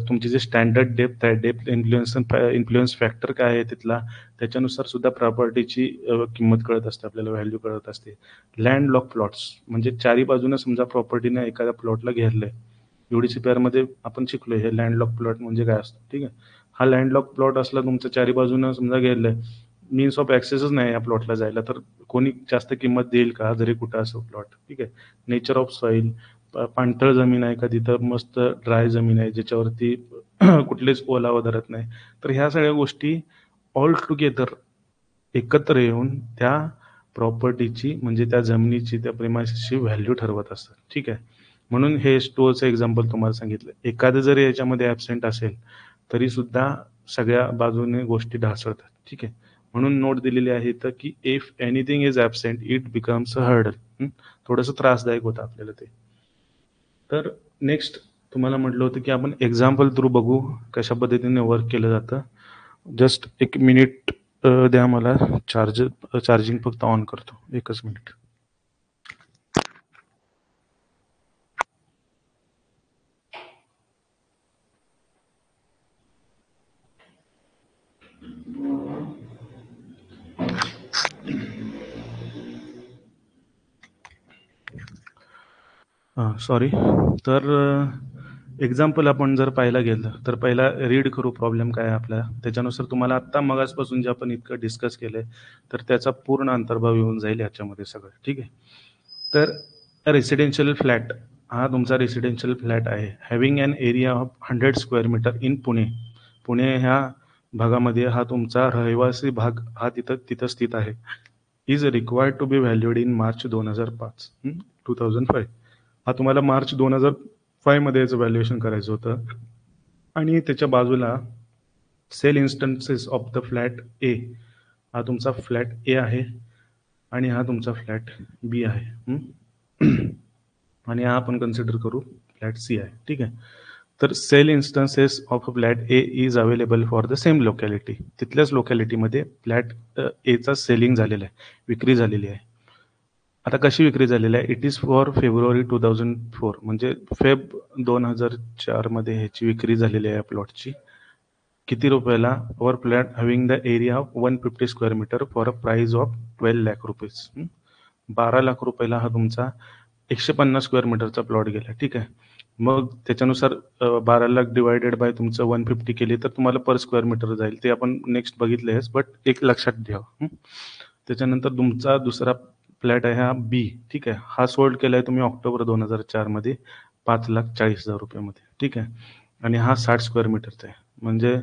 तुमची जे स्टँडर्ड डेप्थ आहे, डेप्थ इन्फ्लुएन्स फॅक्टर काय आहे तिथला, त्याच्यानुसार सुद्धा प्रॉपर्टीची किंमत कळत असते आपल्याला, व्हॅल्यू कळत असते. लँड लॉक प्लॉट्स म्हणजे चारी बाजूने समजा प्रॉपर्टीने एखाद्या प्लॉटला घेरलंय. UDCPR मध्ये आपण शिकलोय हे लँड लॉक प्लॉट म्हणजे काय असतं, ठीक आहे. हा लँड लॉक प्लॉट असला तुमच्या चारी बाजूनं समजा घेरलंय, मीन्स ऑफ ॲक्सेसच नाही या प्लॉटला जायला, तर कोणी जास्त किंमत देईल का जरी कुठं असो प्लॉट, ठीक आहे. नेचर ऑफ सॉईल, पाणथळ जमीन आहे का तिथं मस्त ड्राय जमीन आहे ज्याच्यावरती कुठलेच ओलावा धरत नाही. तर ह्या सगळ्या गोष्टी ऑल टुगेदर एकत्र येऊन त्या प्रॉपर्टीची म्हणजे त्या जमिनीची त्या प्रेमाइसची व्हॅल्यू ठरवत असतात, ठीक आहे. म्हणून हे स्टोअरचं एक्झाम्पल तुम्हाला सांगितलं. एखादं जरी याच्यामध्ये ॲबसेंट असेल तरी सुद्धा सगळ्या बाजूने गोष्टी ढासळतात, ठीक आहे. म्हणून नोट दिलेली आहे इथं की if anything is absent it becomes a hurdle. थोडंसं त्रासदायक होतं आपल्याला ते. तर नेक्स्ट तुम्हाला म्हटलं होतं की आपण एक्झाम्पल थ्रू बघू कशा पद्धतीने वर्क केलं जातं. जस्ट एक मिनिट द्या मला. चार्जिंग फक्त ऑन करतो, एकच मिनिट. सॉरी. तर एक्झाम्पल आपण जर पाहायला गेलं तर पहिला रीड करू प्रॉब्लेम काय आहे आपला, त्याच्यानुसार तुम्हाला आत्ता मगासपासून जे आपण इतकं डिस्कस केलंय तर त्याचा पूर्ण अंतर्भाव येऊन जाईल याच्यामध्ये सगळं, ठीक आहे. तर रेसिडेन्शियल फ्लॅट हा तुमचा रेसिडेन्शियल फ्लॅट आहे, having an area of 100 square metre in Pune. Pune ह्या भागामध्ये हा तुमचा रहिवासी भाग हा तिथं तिथं स्थित आहे. Is required to be valued in March 2005, 2005. हा तुम्हाला मार्च 2005 मध्ये याचं व्हॅल्युएशन करायचं होतं. आणि त्याच्या बाजूला sale instances of the flat A, हा तुमचा फ्लॅट ए आहे आणि हा तुमचा फ्लॅट बी आहे. आणि हा आपण कन्सिडर करू फ्लॅट सी आहे, ठीक आहे. तर sale instances of flat A is available for the same locality. तिथल्याच लोकॅलिटीमध्ये फ्लॅट एचा सेलिंग झालेला आहे, विक्री झालेली आहे. आता कशी विक्री झालेली आहे? इट इज फॉर फेब्रुवारी 2004, म्हणजे फेब 2004 मध्ये ह्याची विक्री झालेली आहे प्लॉटची. किती रुपयाला? Our flat having the area of 150 square metre for a price of 12 lakh rupees. 12 lakh रुपयाला हा तुमचा 150 स्क्वेअर मीटरचा प्लॉट गेला, ठीक आहे. मग त्याच्यानुसार 12 लाख डिवायडेड बाय तुमचं 150 केली तर तुम्हाला पर स्क्वेअर मीटर जाईल, ते आपण नेक्स्ट बघितले आहेस, बट एक लक्षात ठेवा. त्याच्यानंतर तुमचा दुसरा फ्लॅट आहे हा बी, ठीक आहे. हा सोल्ड केला आहे तुम्ही ऑक्टोबर 2004 मध्ये 5,40,000 रुपयामध्ये, ठीक आहे. आणि हा 60 स्क्वेअर मीटरचा आहे, म्हणजे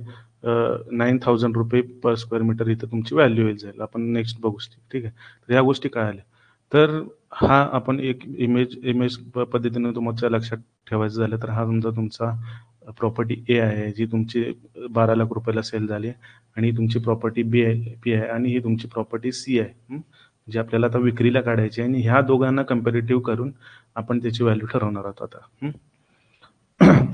9,000 रुपये पर स्क्वेअर मीटर इथं तुमची व्हॅल्यू येईल जाईल. आपण नेक्स्ट बघू, ठीक आहे. तर ह्या गोष्टी काय आल्या, तर हा आपण एक इमेज पद्धतीने तुमच्या लक्षात ठेवायचं झालं तर हा तुमचा प्रॉपर्टी ए आहे जी तुमची 12 लाख रुपयाला सेल झाली, आणि तुमची प्रॉपर्टी बी आहे आणि ही तुमची प्रॉपर्टी सी आहे, जी आपल्याला आता विक्रीला काढायची आहे. आणि ह्या दोघांना कम्पॅरेटिव्ह करून आपण त्याची व्हॅल्यू ठरवणार आहोत आता.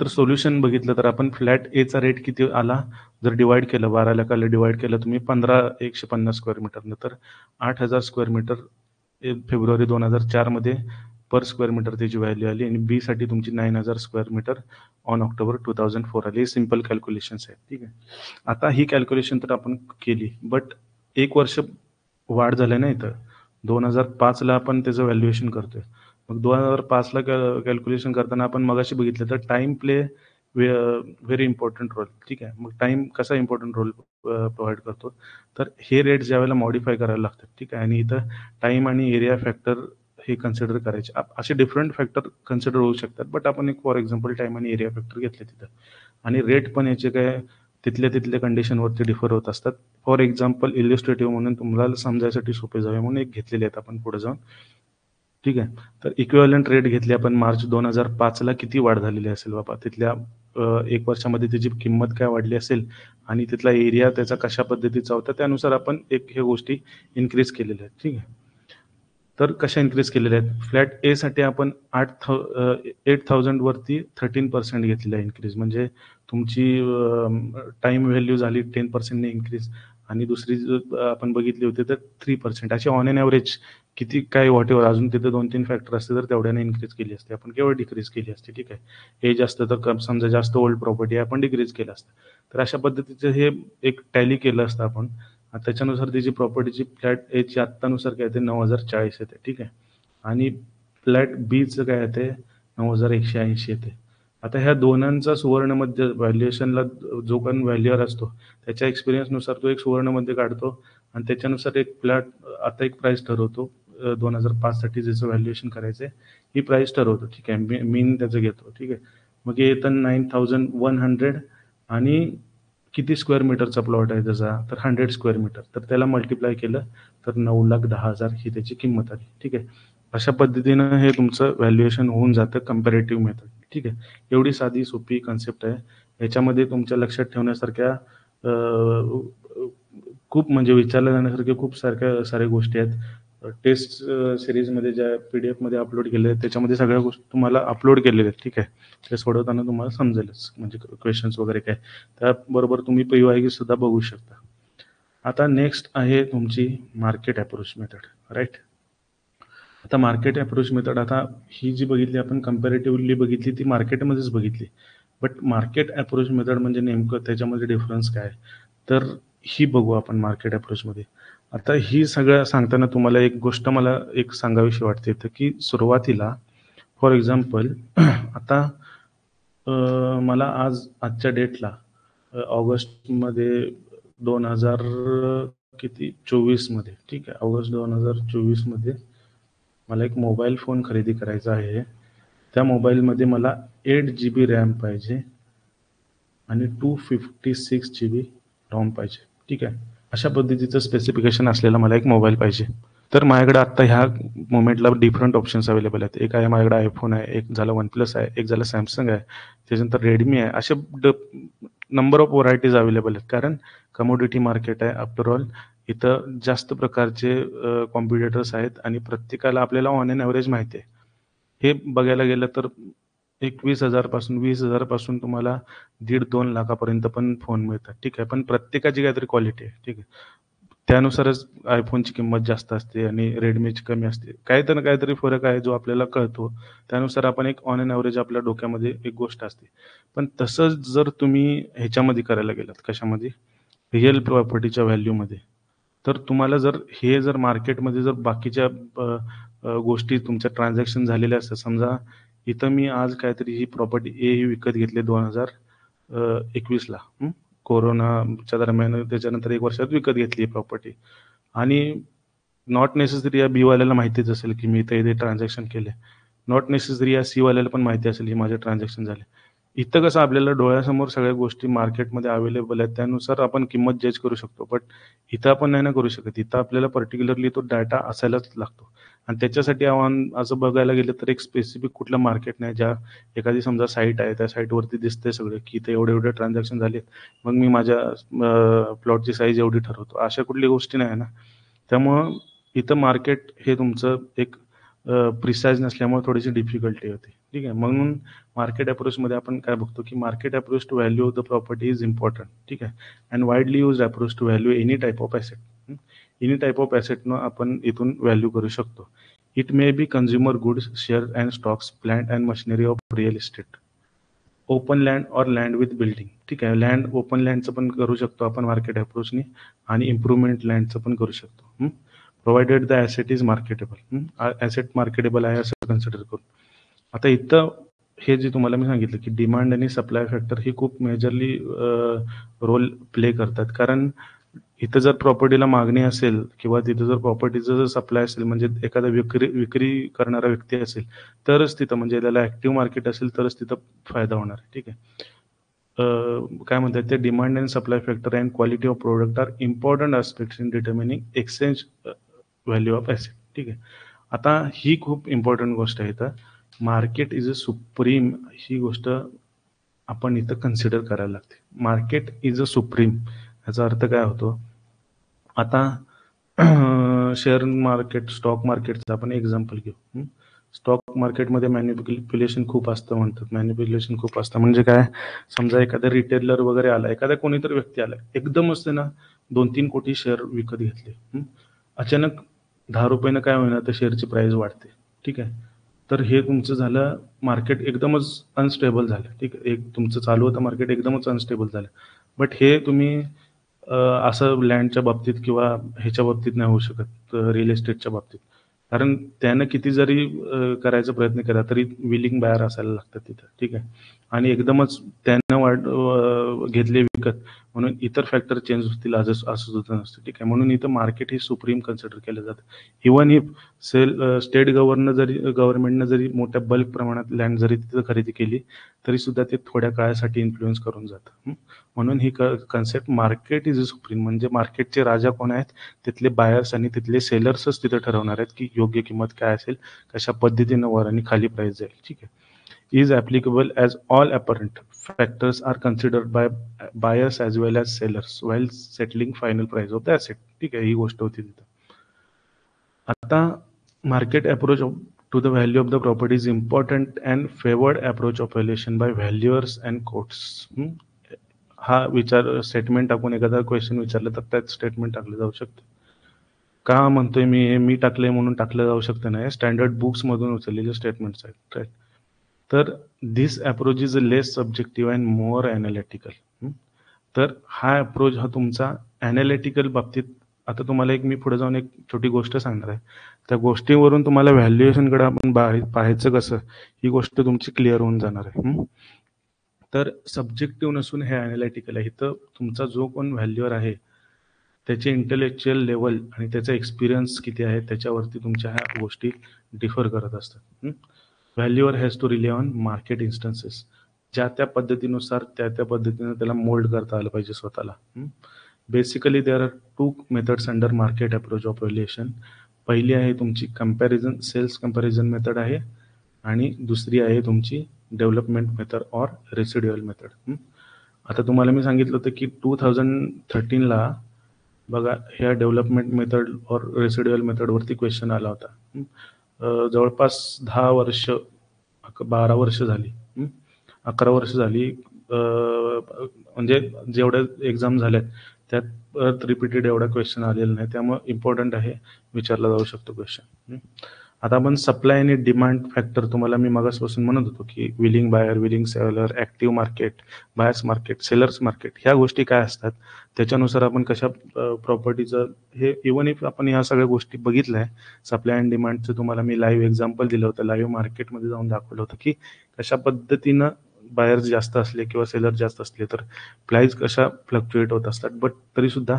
तर सोल्युशन बघितलं तर आपण फ्लॅट एचा रेट किती आला, जर डिवाइड केलं 12 लाखाला डिवाइड केलं तुम्ही 150 स्क्वेअर मीटरनं, तर 8,000 स्क्वेअर मीटर फेब्रुवारी 2004 मध्ये पर स्क्वेअर मीटर त्याची व्हॅल्यू आली. आणि बी साठी तुमची 9,000 स्क्वेअर मीटर ऑन ऑक्टोबर 2004 आली. सिम्पल कॅल्क्युलेशन्स आहेत, ठीक आहे. आता ही कॅल्क्युलेशन तर आपण केली, बट एक वर्ष वाढ झालं ना इथं. 2005ला आपण त्याचं व्हॅल्युएशन करतोय. मग 2005ला कॅल्क्युलेशन करताना आपण मगाशी बघितलं तर time play very important role. ठीक आहे. मग टाईम कसा इम्पॉर्टंट रोल प्रोव्हाईड करतो, तर हे रेट्स ज्यावेळेला मॉडिफाय करायला लागतात. ठीक आहे. आणि इथं टाईम आणि एरिया फॅक्टर हे कन्सिडर करायचे. असे डिफरंट फॅक्टर कन्सिडर होऊ शकतात, बट आपण एक फॉर एक्झाम्पल टाईम आणि एरिया फॅक्टर घेतले तिथं. आणि रेट पण याचे काय तिथल्या कंडिशनवरती डिफर होत असतात. फॉर एक्झाम्पल इलिस्ट्रेटिव्ह म्हणून तुम्हाला समजायसाठी सोपे जावे म्हणून एक घेतलेले आहेत आपण पुढे जाऊन. ठीक आहे. तर इक्विव्हॅलंट रेट घेतली आपण मार्च 2005 ला किती वाढ झालेली असेल बाबा तिथल्या 1 वर्षामध्ये त्याची किंमत काय वाढली असेल आणि तिथला एरिया त्याचा कशा पद्धतीचा होता त्यानुसार आपण ह्या गोष्टी इन्क्रीज केलेल्या आहेत. ठीक आहे. तर कशा इन्क्रीज केलेल्या आहेत? फ्लॅट ए साठी आपण 8,000 वरती 13% घेतलेला आहे इन्क्रीज. म्हणजे तुमची टाईम व्हॅल्यू झाली 10% ने इन्क्रीज आणि दुसरी आपण बघितली होती तर 3%. अशी ऑन एन ॲव्हरेज किती काय व्हॉटएव्हर अजून तिथे 2-3 फॅक्टर असते तर तेवढ्याने इन्क्रीज केली असते. आपण केवळ डिक्रीज केली असते. ठीक आहे. एज असतं तर समजा जास्त ओल्ड प्रॉपर्टी आहे आपण डिक्रीज केलं असतं. तर अशा पद्धतीचं हे एक टॅली केलं असतं आपण. त्याच्यानुसार त्याची प्रॉपर्टीची फ्लॅट एची आत्तानुसार काय येते 9,040 येते. ठीक आहे. आणि फ्लॅट बीचं काय येते 9,180 येते. आता ह्या दोनांचा सुवर्णमध्य व्हॅल्युएशनला जो पण व्हॅल्युअर असतो त्याच्या एक्सपिरियन्सनुसार तो एक सुवर्णमध्य काढतो आणि त्याच्यानुसार एक फ्लॅट आता एक प्राइस ठरवतो. 2005 साठी ज्याचं व्हॅल्युएशन करायचं आहे ही प्राइस ठरवतो. ठीक आहे. मीन त्याचं घेतो. ठीक आहे. मग हे येतं 9,100 आणि किती स्क्वेअर मीटरचा प्लॉट आहे त्याचा तर 100 स्क्वेअर मीटर. तर त्याला मल्टिप्लाय केलं तर 9,10,000 ही त्याची किंमत आली. ठीक आहे. अशा पद्धतीनं हे तुमचं व्हॅल्युएशन होऊन जातं कंपॅरेटिव्ह मेथड. ठीक आहे. एवढी साधी सोपी कन्सेप्ट आहे. याच्यामध्ये तुमच्या लक्षात ठेवण्यासारख्या खूप म्हणजे विचारल्या जाण्यासारख्या खूप साऱ्या गोष्टी आहेत. टेस्ट सिरीजमध्ये ज्या PDF मध्ये अपलोड केले आहेत त्याच्यामध्ये सगळ्या गोष्टी तुम्हाला अपलोड केलेल्या आहेत. ठीक आहे. ते सोडवताना तुम्हाला समजेलच म्हणजे क्वेश्चन्स वगैरे काय. त्याबरोबर तुम्ही PYQ सुद्धा बघू शकता. आता नेक्स्ट आहे तुमची मार्केट अप्रोच मेथड. राईट. आता मार्केट अप्रोच मेथड आता ही जी बघितली आपण कंपॅरेटिव्हली बघितली ती मार्केटमध्येच बघितली. बट मार्केट अप्रोच मेथड म्हणजे नेमकं त्याच्यामध्ये डिफरन्स काय तर ही बघू आपण मार्केट अप्रोचमध्ये. आता ही सगळं सांगताना तुम्हाला एक गोष्ट मला एक सांगावीशी वाटते तर की सुरुवातीला फॉर एक्झाम्पल आता मला आजच्या डेटला ऑगस्टमध्ये 2000 किती 24मध्ये ठीक आहे ऑगस्ट 2024मध्ये मला एक मोबाईल फोन खरेदी करायचा आहे. त्या मोबाईलमध्ये मला 8 GB रॅम पाहिजे आणि 256 GB रॉम पाहिजे. ठीक आहे. अशा पद्धतीचं स्पेसिफिकेशन असलेला मला एक मोबाईल पाहिजे. तर माझ्याकडे आत्ता ह्या मोमेंटला डिफरंट ऑप्शन्स अवेलेबल आहेत. एक आहे माझ्याकडे आयफोन आहे, एक झालं OnePlus आहे, एक झालं सॅमसंग आहे, त्याच्यानंतर रेडमी आहे. असे नंबर ऑफ व्हरायटीज अवेलेबल आहेत. कारण कमोडिटी मार्केट आहे आफ्टर ऑल. इथं जास्त प्रकारचे कॉम्पिटिटर्स आहेत आणि प्रत्येकाला आपल्याला ऑन एन ॲव्हरेज माहिती आहे. हे बघायला गेलं तर 21,000 पासून 20,000 पासून तुम्हाला 1.5-2 लाखापर्यंत पण फोन मिळतात. ठीक आहे. पण प्रत्येकाची काहीतरी क्वालिटी आहे. ठीक आहे. त्यानुसारच आयफोनची किंमत जास्त असते आणि रेडमीची कमी असते. काही ना काहीतरी फरक आहे जो आपल्याला कळतो. त्यानुसार आपण एक ऑन एन ॲव्हरेज आपल्या डोक्यामध्ये एक गोष्ट असते. पण तसंच जर तुम्ही ह्याच्यामध्ये करायला गेलात कशामध्ये रिअल प्रॉपर्टीच्या व्हॅल्यूमध्ये तर तुम्हाला जर मार्केटमध्ये जर बाकीच्या गोष्टी तुमच्या ट्रान्झॅक्शन झालेल्या असतात. समजा इथं मी आज काहीतरी ही प्रॉपर्टी ए ही विकत घेतली 2021ला. कोरोनाच्या दरम्यान त्याच्यानंतर 1 वर्षात विकत घेतली ही प्रॉपर्टी आणि नॉट नेसेसरी या बी वाल्याला माहितीच असेल की मी इथे ट्रान्झॅक्शन केले. नॉट नेसेसरी या सी वाल्याला पण माहिती असेल की माझे ट्रान्झॅक्शन झाले. इथं कसं आपल्याला डोळ्यासमोर सगळ्या गोष्टी मार्केटमध्ये अवेलेबल आहेत त्यानुसार आपण किंमत जज करू शकतो. बट इथं आपण नाही ना करू शकत. इथं आपल्याला पर्टिक्युलरली तो डाटा असायलाच लागतो आणि त्याच्यासाठी आव्हान असं बघायला गेलं तर एक स्पेसिफिक कुठलं मार्केट नाही. ज्या एखादी समजा साईट आहे त्या साईटवरती दिसतंय सगळं की इथे एवढे ट्रान्झॅक्शन झाले मग मी माझ्या प्लॉटची साईज एवढी ठरवतो. अशा कुठली गोष्टी नाही ना. त्यामुळं इथं मार्केट हे तुमचं एक प्रिसाइज नसल्यामुळे थोडीशी डिफिकल्टी होते. ठीक आहे. म्हणून मार्केट अप्रोचमध्ये आपण काय बघतो की market approach to value of the property is important. ठीक आहे. And widely use approach to value any type of asset. Any type of ॲसेटनं आपण इथून व्हॅल्यू करू शकतो. It may be consumer goods, share and stocks, plant and machinery of real estate, open land or land with building. ठीक आहे. Open लँडचं पण करू शकतो आपण मार्केट अप्रोचनी आणि इम्प्रूव्हमेंट लँडचं पण करू शकतो. Provided the asset is marketable. Asset marketable आहे असं कन्सिडर करू. आता इथं हे जे तुम्हाला मी सांगितलं की डिमांड आणि सप्लाय फॅक्टर ही खूप मेजरली रोल प्ले करतात. कारण इथं जर प्रॉपर्टीला मागणी असेल किंवा तिथं जर प्रॉपर्टीचं जर सप्लाय असेल, म्हणजे एखादा विक्री विक्री करणारा व्यक्ती असेल, तरच तिथं म्हणजे त्याला ॲक्टिव्ह मार्केट असेल तरच तिथं फायदा होणार आहे. ठीक आहे. काय म्हणतात ते, demand and supply factor and quality of product are important aspects in determining exchange value of asset. ठीक आहे. आता ही खूप इम्पॉर्टंट गोष्ट आहे इथं. मार्केट इज अ सुप्रीम, ही गोष्ट आपण इथं कन्सिडर करायला लागते. मार्केट इज अ सुप्रीम याचा अर्थ काय होतो? आता शेअर मार्केट, स्टॉक मार्केटचं आपण एक्झाम्पल घेऊ. स्टॉक मार्केटमध्ये मॅनिप्युलेशन खूप असतं म्हणतात. मॅनिप्युलेशन खूप असतं म्हणजे काय? समजा एखादा रिटेलर वगैरे आला, एखादा कोणीतरी व्यक्ती आला, एकदमच त्यानं 2-3 कोटी शेअर विकत घेतले. अचानक 10 रुपयानं काय होईना तर शेअरची प्राइस वाढते. ठीक आहे. तर हे तुमचं झालं मार्केट एकदमच अनस्टेबल झालं. ठीक आहे. एक तुमचं चालू होतं मार्केट एकदमच अनस्टेबल झालं. बट हे तुम्ही असं लँडच्या बाबतीत किंवा ह्याच्या बाबतीत नाही होऊ शकत, रिअल इस्टेटच्या बाबतीत. कारण त्यानं किती जरी करायचा प्रयत्न केला तरी विलिंग बायर असायला लागतात तिथं. ठीक आहे. आणि एकदमच त्यानं घेतले विकत म्हणून इतर फॅक्टर चेंज होतील असं सुद्धा नसतं. ठीक आहे. म्हणून इथं मार्केट हे सुप्रीम कन्सिडर केलं जातं. इवन इफ स्टेट गव्हर्नमेंटनं जरी मोठ्या बल्क प्रमाणात लँड जरी तिथं खरेदी केली तरी सुद्धा ते थोड्या काळासाठी इन्फ्लुएन्स करून जातं. म्हणून ही concept market is a supreme, म्हणजे मार्केटचे राजा कोण आहेत? तिथले बायर्स आणि तिथले सेलर्सच तिथे ठरवणार आहेत की योग्य किंमत काय असेल, कशा पद्धतीनं वर आणि खाली प्राइस जाईल. ठीक आहे. is applicable as all apparent factors are considered by buyers as well as sellers while settling final price of the asset. ठीक आहे. ही गोष्ट होती तिथं. आता market approach to the value of the property is important and favored approach of valuation by valuers and courts. हा विचार statement टाकून एखादा क्वेश्चन विचारलं तर त्यात स्टेटमेंट टाकलं जाऊ शकतं. का म्हणतोय मी हे? मी टाकलंय म्हणून टाकलं जाऊ शकतं नाही, स्टँडर्ड बुक्स मधून उचललेले स्टेटमेंट्स आहेत. राईट. तर this approach is less subjective and more analytical. तर हा अप्रोच हा तुमचा ॲनालिटिकल बाबतीत, आता तुम्हाला एक मी पुढे जाऊन एक छोटी गोष्ट सांगणार आहे. त्या गोष्टीवरून तुम्हाला व्हॅल्युएशनकडे आपण पाहायचं कसं, ही गोष्ट तुमची क्लिअर होऊन जाणार आहे. तर सब्जेक्टिव्ह नसून हे ॲनालिटिकल आहे. इथं तुमचा जो कोण व्हॅल्युअर आहे त्याचे इंटेलेक्च्युअल लेवल आणि त्याचा एक्सपिरियन्स किती आहे त्याच्यावरती तुमच्या ह्या गोष्टी डिफर करत असतात. Valuer has to rely on market instances. ज्या त्या पद्धतीनुसार त्या पद्धतीनं त्याला मोल्ड करता आलं पाहिजे स्वतःला. Basically there are 2 methods under market approach of valuation. पहिली आहे तुमची कंपॅरिझन, सेल्स कंपॅरिझन मेथड आहे, आणि दुसरी आहे तुमची development method or residual method. आता तुम्हाला मी सांगितलं होतं की 2013ला बघा ह्या डेव्हलपमेंट मेथड और रेसिड्युअल मेथडवरती क्वेश्चन आला होता. जवळपास 10 वर्ष, 12 वर्ष झाली, 11 वर्ष झाली, म्हणजे जेवढ्या एक्झाम झाल्यात त्यात परत रिपीटेड एवढा क्वेश्चन आलेला नाही, त्यामुळे इम्पॉर्टंट आहे, विचारला जाऊ शकतो क्वेश्चन. आता आपण सप्लाय आणि डिमांड फॅक्टर, तुम्हाला मी मागासपासून म्हणत होतो की willing buyer, willing seller, active market, buyers market, sellers market, ह्या गोष्टी काय असतात त्याच्यानुसार आपण कशा प्रॉपर्टीचं हे, इवन इफ आपण ह्या सगळ्या गोष्टी बघितल्या आहे, सप्लाय अँड डिमांडचं तुम्हाला मी लाईव्ह एक्झाम्पल दिलं होतं, लाईव्ह मार्केटमध्ये जाऊन दाखवलं होतं की कशा पद्धतीनं बायर्स जास्त असले किंवा सेलर जास्त असले तर प्राईस कशा फ्लक्च्युएट होत असतात. बट तरीसुद्धा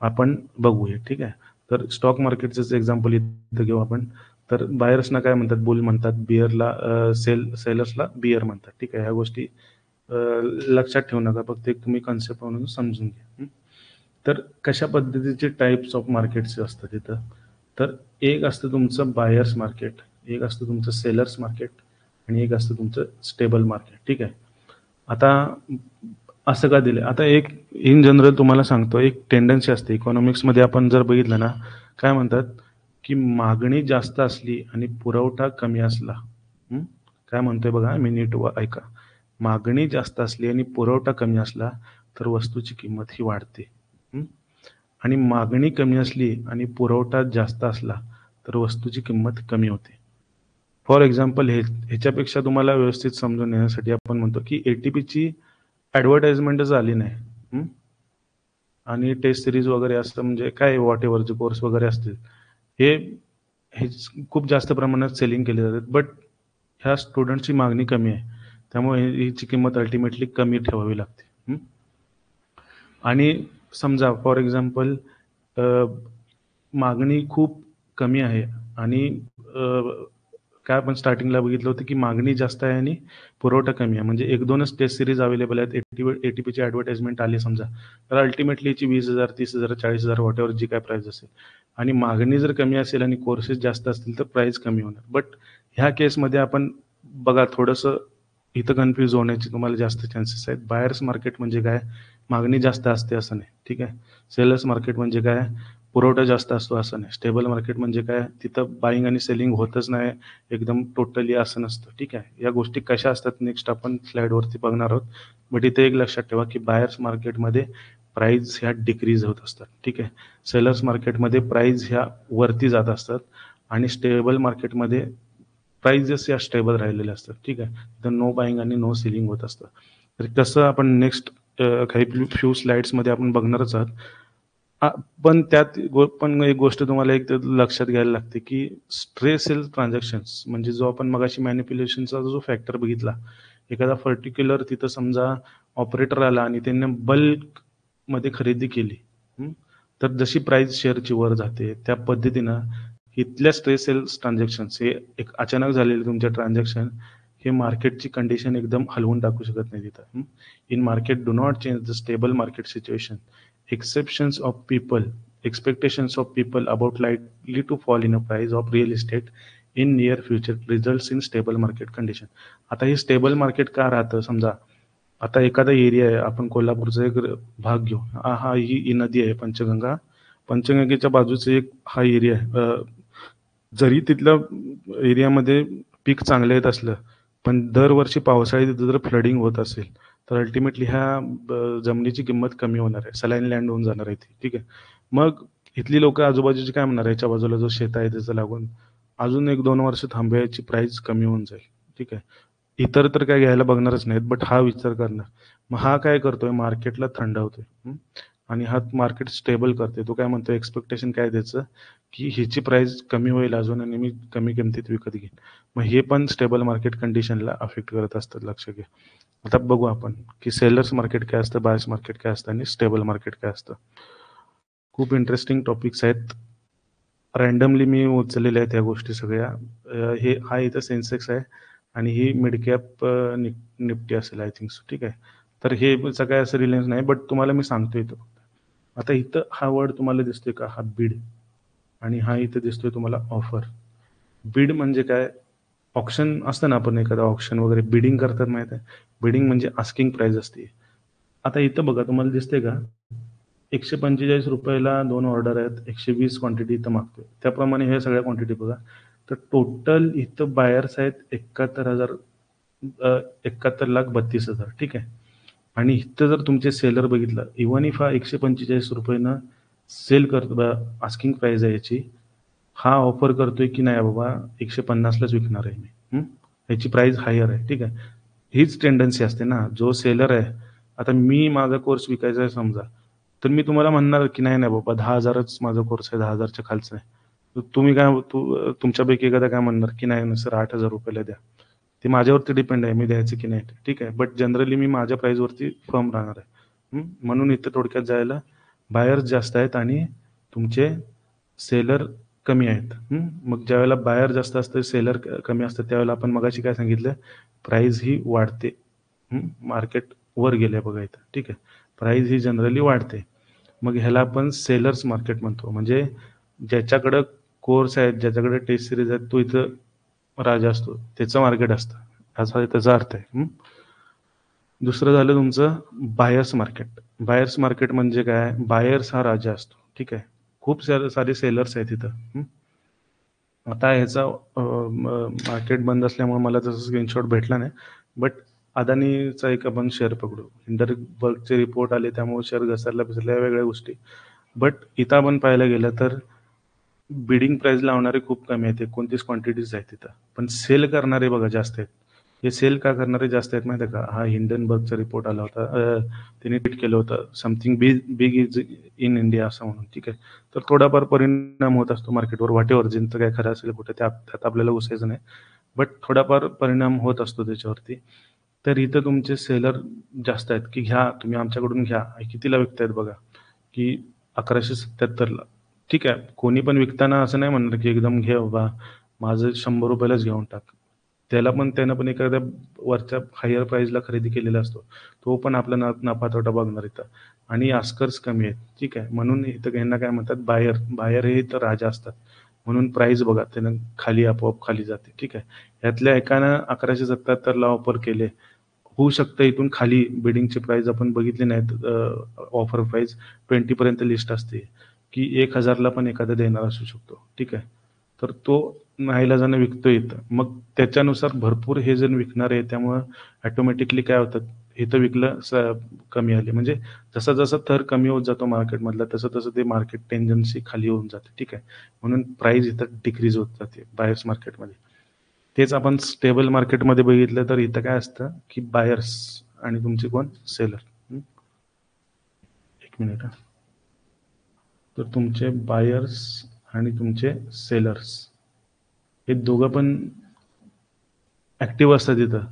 आपण बघूया. ठीक आहे. तर स्टॉक मार्केटचंच एक्झाम्पल इथं घेऊ आपण. तर बायर्सना काय म्हणतात? बुल म्हणतात. बिअरला सेलर्सला बिअर म्हणतात. ठीक आहे. ह्या गोष्टी लक्षात ठेवू नका, फक्त एक तुम्ही कन्सेप्ट म्हणून समजून घ्या. तर कशा पद्धतीचे टाईप्स ऑफ मार्केट्स असतात तिथं? तर एक असतं तुमचं बायर्स मार्केट, एक असतं तुमचं सेलर्स मार्केट, आणि एक असतं तुमचं स्टेबल मार्केट. ठीक आहे. आता असं का दिलं? आता एक इन जनरल तुम्हाला सांगतो, एक टेंडन्सी असते इकॉनॉमिक्समध्ये, आपण जर बघितलं ना, काय म्हणतात की मागणी जास्त असली आणि पुरवठा कमी असला, काय म्हणतोय बघा, मी नीट ऐका. मागणी जास्त असली आणि पुरवठा कमी असला तर वस्तूची किंमत ही वाढते. आणि मागणी कमी असली आणि पुरवठा जास्त असला तर वस्तूची किंमत कमी होते. फॉर एक्झाम्पल ह्याच्यापेक्षा तुम्हाला व्यवस्थित समजून येण्यासाठी आपण म्हणतो की ATPची ॲडव्हर्टाइजमेंटच आली नाही, आणि टेस्ट सिरीज वगैरे असतं, म्हणजे काय व्हॉट एव्हरचे कोर्स वगैरे असतील, हे खूप जास्त प्रमाणात सेलिंग केले जातात, बट ह्या स्टुडंटची मागणी कमी आहे. त्यामुळे हिची किंमत अल्टिमेटली कमी ठेवावी लागते. आणि समजा फॉर एक्झाम्पल मागणी खूप कमी आहे आणि काय आपण स्टार्टिंगला बघितलं होतं की मागणी जास्त आहे आणि पुरवठा कमी आहे. म्हणजे 1-2च टेस्ट सीरीज अवेलेबल आहेत. एटीपीची ॲडव्हर्टाइजमेंट आली समजा, तर अल्टिमेटली याची 20,000, 30,000, 40,000 व्हॉटएव्हर जी काय प्राईस असेल, आणि मागणी जर कमी असेल आणि कोर्सेस जास्त असतील तर प्राईस कमी होणार. बट ह्या केसमध्ये आपण बघा थोडंसं इथं कन्फ्यूज होण्याचे तुम्हाला जास्त चान्सेस आहेत. बायर्स मार्केट म्हणजे काय? मागणी जास्त असते असं नाही, ठीक आहे. सेलर्स मार्केट म्हणजे काय? पुरवठा जास्त असतो असं नाही. स्टेबल मार्केट म्हणजे काय? तिथं बाईंग आणि सेलिंग होतच नाही एकदम टोटली असं नसतं, ठीक आहे. या गोष्टी कशा असतात नेक्स्ट आपण स्लाइडवरती बघणार आहोत. बट इथे एक लक्षात ठेवा की बायर्स मार्केटमध्ये प्राईस ह्या डिक्रीज होत असतात, ठीक आहे. सेलर्स मार्केटमध्ये प्राईस ह्या वरती जात असतात आणि स्टेबल मार्केटमध्ये प्राइजेस या स्टेबल राहिलेल्या असतात, ठीक आहे. तर नो बाईंग आणि नो सेलिंग होत असतं. तर कसं आपण नेक्स्ट काही फ्यू स्लाइड्समध्ये आपण बघणारच आहोत. पण त्यात पण एक गोष्ट तुम्हाला एक लक्षात घ्यायला लागते की स्ट्रे सेल ट्रान्झॅक्शन्स म्हणजे जो आपण मगाशी मॅनिप्युलेशनचा जो फॅक्टर बघितला, एखादा पर्टिक्युलर तिथं समजा ऑपरेटर आला आणि त्यांनी बल्क मध्ये खरेदी केली, तर जशी प्राइस शेअरची वर जाते त्या पद्धतीनं इथल्या स्ट्रे सेल्स ट्रान्झॅक्शन्स हे एक अचानक झालेले तुमचे ट्रान्झॅक्शन हे मार्केटची कंडिशन एकदम हलवून टाकू शकत नाही तिथं. In market do not change the stable market situation. Exceptions of people, expectations of people about likely to fall in a price of real estate in near future results in stable market condition. आता हे stable market का राहतं? समजा आता एखादा area आहे, आपण कोल्हापूरचा एक भाग घेऊ. ही नदी आहे पंचगंगा. पंचगंगेच्या बाजूचा एक हा एरिया आहे. जरी तिथल्या एरियामध्ये पीक चांगलं येत असलं, पण दरवर्षी पावसाळ्यात तिथं जर फ्लडिंग होत असेल, तर अल्टिमेटली ह्या जमिनीची किंमत कमी होणार आहे. सलाईन लँड होऊन जाणार आहे ती, ठीक आहे. मग इथली लोक आजूबाजूची काय म्हणणार, याच्या बाजूला जो शेत आहे त्याचं लागून अजून 1-2 वर्ष थांबवायची प्राइस कमी होऊन जाईल, ठीक आहे. इतर तर काय घ्यायला बघणारच नाहीत, बट हा विचार करणार. मग हा काय करतोय? मार्केटला थंडावतोय आणि हा मार्केट स्टेबल करतोय. तो काय म्हणतोय? एक्सपेक्टेशन काय त्याचं की ह्याची प्राइस कमी होईल अजून आणि मी कमी किमतीत विकत घेईन. मग हे पण स्टेबल मार्केट कंडिशनला अफेक्ट करत असतात, लक्ष घ्या. आता बघू आपण की सेलर्स मार्केट काय असतं, बायर्स मार्केट काय असतं आणि स्टेबल मार्केट काय असतं. खूप इंटरेस्टिंग टॉपिक्स आहेत. रँडमली मी उचललेल्या आहेत या गोष्टी सगळ्या. हा इथं सेन्सेक्स आहे आणि ही मिड कॅप निफ्टी असेल आय थिंक सो, ठीक आहे. तर हे सगळं असं रिलायन्स नाही, बट तुम्हाला मी सांगतो इथं. आता इथं हा वर्ड तुम्हाला दिसतोय का? हा बीड. आणि हा इथं दिसतोय तुम्हाला ऑफर. बीड म्हणजे काय? ऑप्शन असतं ना, आपण एखादा ऑप्शन वगैरे बिडिंग करतात माहित आहे. बिडिंग म्हणजे आस्किंग प्राइस असते. आता इथं बघा तुम्हाला दिसते का? 145 रुपयाला 2 ऑर्डर आहेत. 120 क्वांटिटी इथं मागतोय. त्याप्रमाणे हे सगळ्या क्वांटिटी बघा. तर टोटल इथं बायर्स आहेत 71,32,000, ठीक आहे. आणि इथं जर तुमचे सेलर बघितलं, इव्हन इफ हा 145 रुपयानं सेल करतो, आस्किंग प्राइस आहे याची, हा ऑफर करतोय की नाही बाबा 150लाच विकणार आहे मी, याची प्राइस हायर आहे, ठीक आहे. हीच टेंडन्सी असते ना. जो सेलर आहे, आता मी माझा कोर्स विकायचा आहे समजा, तर मी तुम्हाला म्हणणार की नाही नाही बाबा 10,000च माझा कोर्स आहे, 10,000च्या खालचं आहे. तर तुम्ही काय तुमच्यापैकी एखादा काय म्हणणार की नाही सर 8,000 रुपयाला द्या. ते माझ्यावरती डिपेंड आहे मी द्यायचं की नाही, ठीक आहे. बट जनरली मी माझ्या प्राइसवरती फर्म राहणार आहे. म्हणून इथं थोडक्यात जायला बायर्स जास्त आहेत आणि तुमचे सेलर कमी आहेत. मग ज्यावेळेला बायर जास्त असतं, सेलर कमी असतं, त्यावेळेला आपण मगाशी काय सांगितलं, प्राइस ही वाढते. मार्केट वर गेले बघा इथं, ठीक आहे. प्राइस ही जनरली वाढते. मग ह्याला आपण सेलर्स मार्केट म्हणतो. म्हणजे ज्याच्याकडं कोर्स आहेत, ज्याच्याकडे टेस्ट सिरीज आहेत, तो इथं राजा असतो, त्याचं मार्केट असतं, असा त्याचा अर्थ आहे. दुसरं झालं तुमचं बायर्स मार्केट. बायर्स मार्केट म्हणजे काय? बायर्स हा राजा असतो, ठीक आहे. खूप सारे सेलर्स आहेत तिथं. आता ह्याचा मार्केट बंद असल्यामुळे मला तसं स्क्रीनशॉट भेटला नाही, बट अदानीचा एक आपण शेअर पकडू. हिंडनबर्गचे रिपोर्ट आले त्यामुळे शेअर घसरला या वेगळ्या गोष्टी. बट इथं आपण पाहायला गेलं तर बिडिंग प्राइस लावणारे खूप कमी आहेत, 29 क्वांटिटीज आहेत तिथं. पण सेल करणारे बघा जास्त आहेत. हे सेल का करणारे जास्त आहेत माहिती आहे का? हा हिंडनबर्गचा रिपोर्ट आला होता, त्यांनी ट्वीट केलं होतं, something big is in India असं म्हणून, ठीक आहे. तर थोडाफार परिणाम होत असतो मार्केटवर, वाटेवर जिंचं काय खरं असेल कुठे त्यात आपल्याला घुसायचं नाही, बट थोडाफार परिणाम होत असतो त्याच्यावरती. तर इथं तुमचे सेलर जास्त आहेत की घ्या तुम्ही आमच्याकडून घ्या. कितीला विकतायत बघा की 1177ला. ठीक आहे, कोणी पण विकताना असं नाही म्हणणार की एकदम घे बाबा माझं 100 रुपयालाच घेऊन टाक. त्यानं पण एखाद्या वरच्या हायर प्राईजला खरेदी केलेला असतो, तो पण आपला नफा तोटा बघणार इथं. आणि आस्कर्स कमी आहेत. ठीक आहे, म्हणून इथं यांना काय म्हणतात बायर. बायर हे इथं राजा असतात. म्हणून प्राईस बघा त्यानं खाली आपोआप खाली जाते. ठीक आहे, यातल्या एकानं 1177ला ऑफर केले. होऊ शकतं इथून खाली बिडिंगची प्राइस आपण बघितली नाहीत, ऑफर प्राइस 20 पर्यंत लिस्ट असते की 1000ला पण एखादा देणार असू शकतो. ठीक आहे, तर तो नाईलाजाने विकतो इथं. मग त्याच्यानुसार भरपूर हे जण विकणार आहे, त्यामुळं ऑटोमॅटिकली काय होतं इथं विकलं कमी आले. म्हणजे जसा जसा थर कमी होत जातो मार्केटमधला तसं तसं ते मार्केट टेंडन्सी खाली होऊन जाते. ठीक आहे, म्हणून प्राइस इथं डिक्रीज होत जाते बायर्स मार्केटमध्ये. तेच आपण स्टेबल मार्केटमध्ये बघितलं तर इथं काय असतं की बायर्स आणि तुमचे कोण सेलर. एक मिनिट हा. तर तुमचे बायर्स आणि तुमचे सेलर्स हे दोघं पण ऍक्टिव्ह असतात इथं,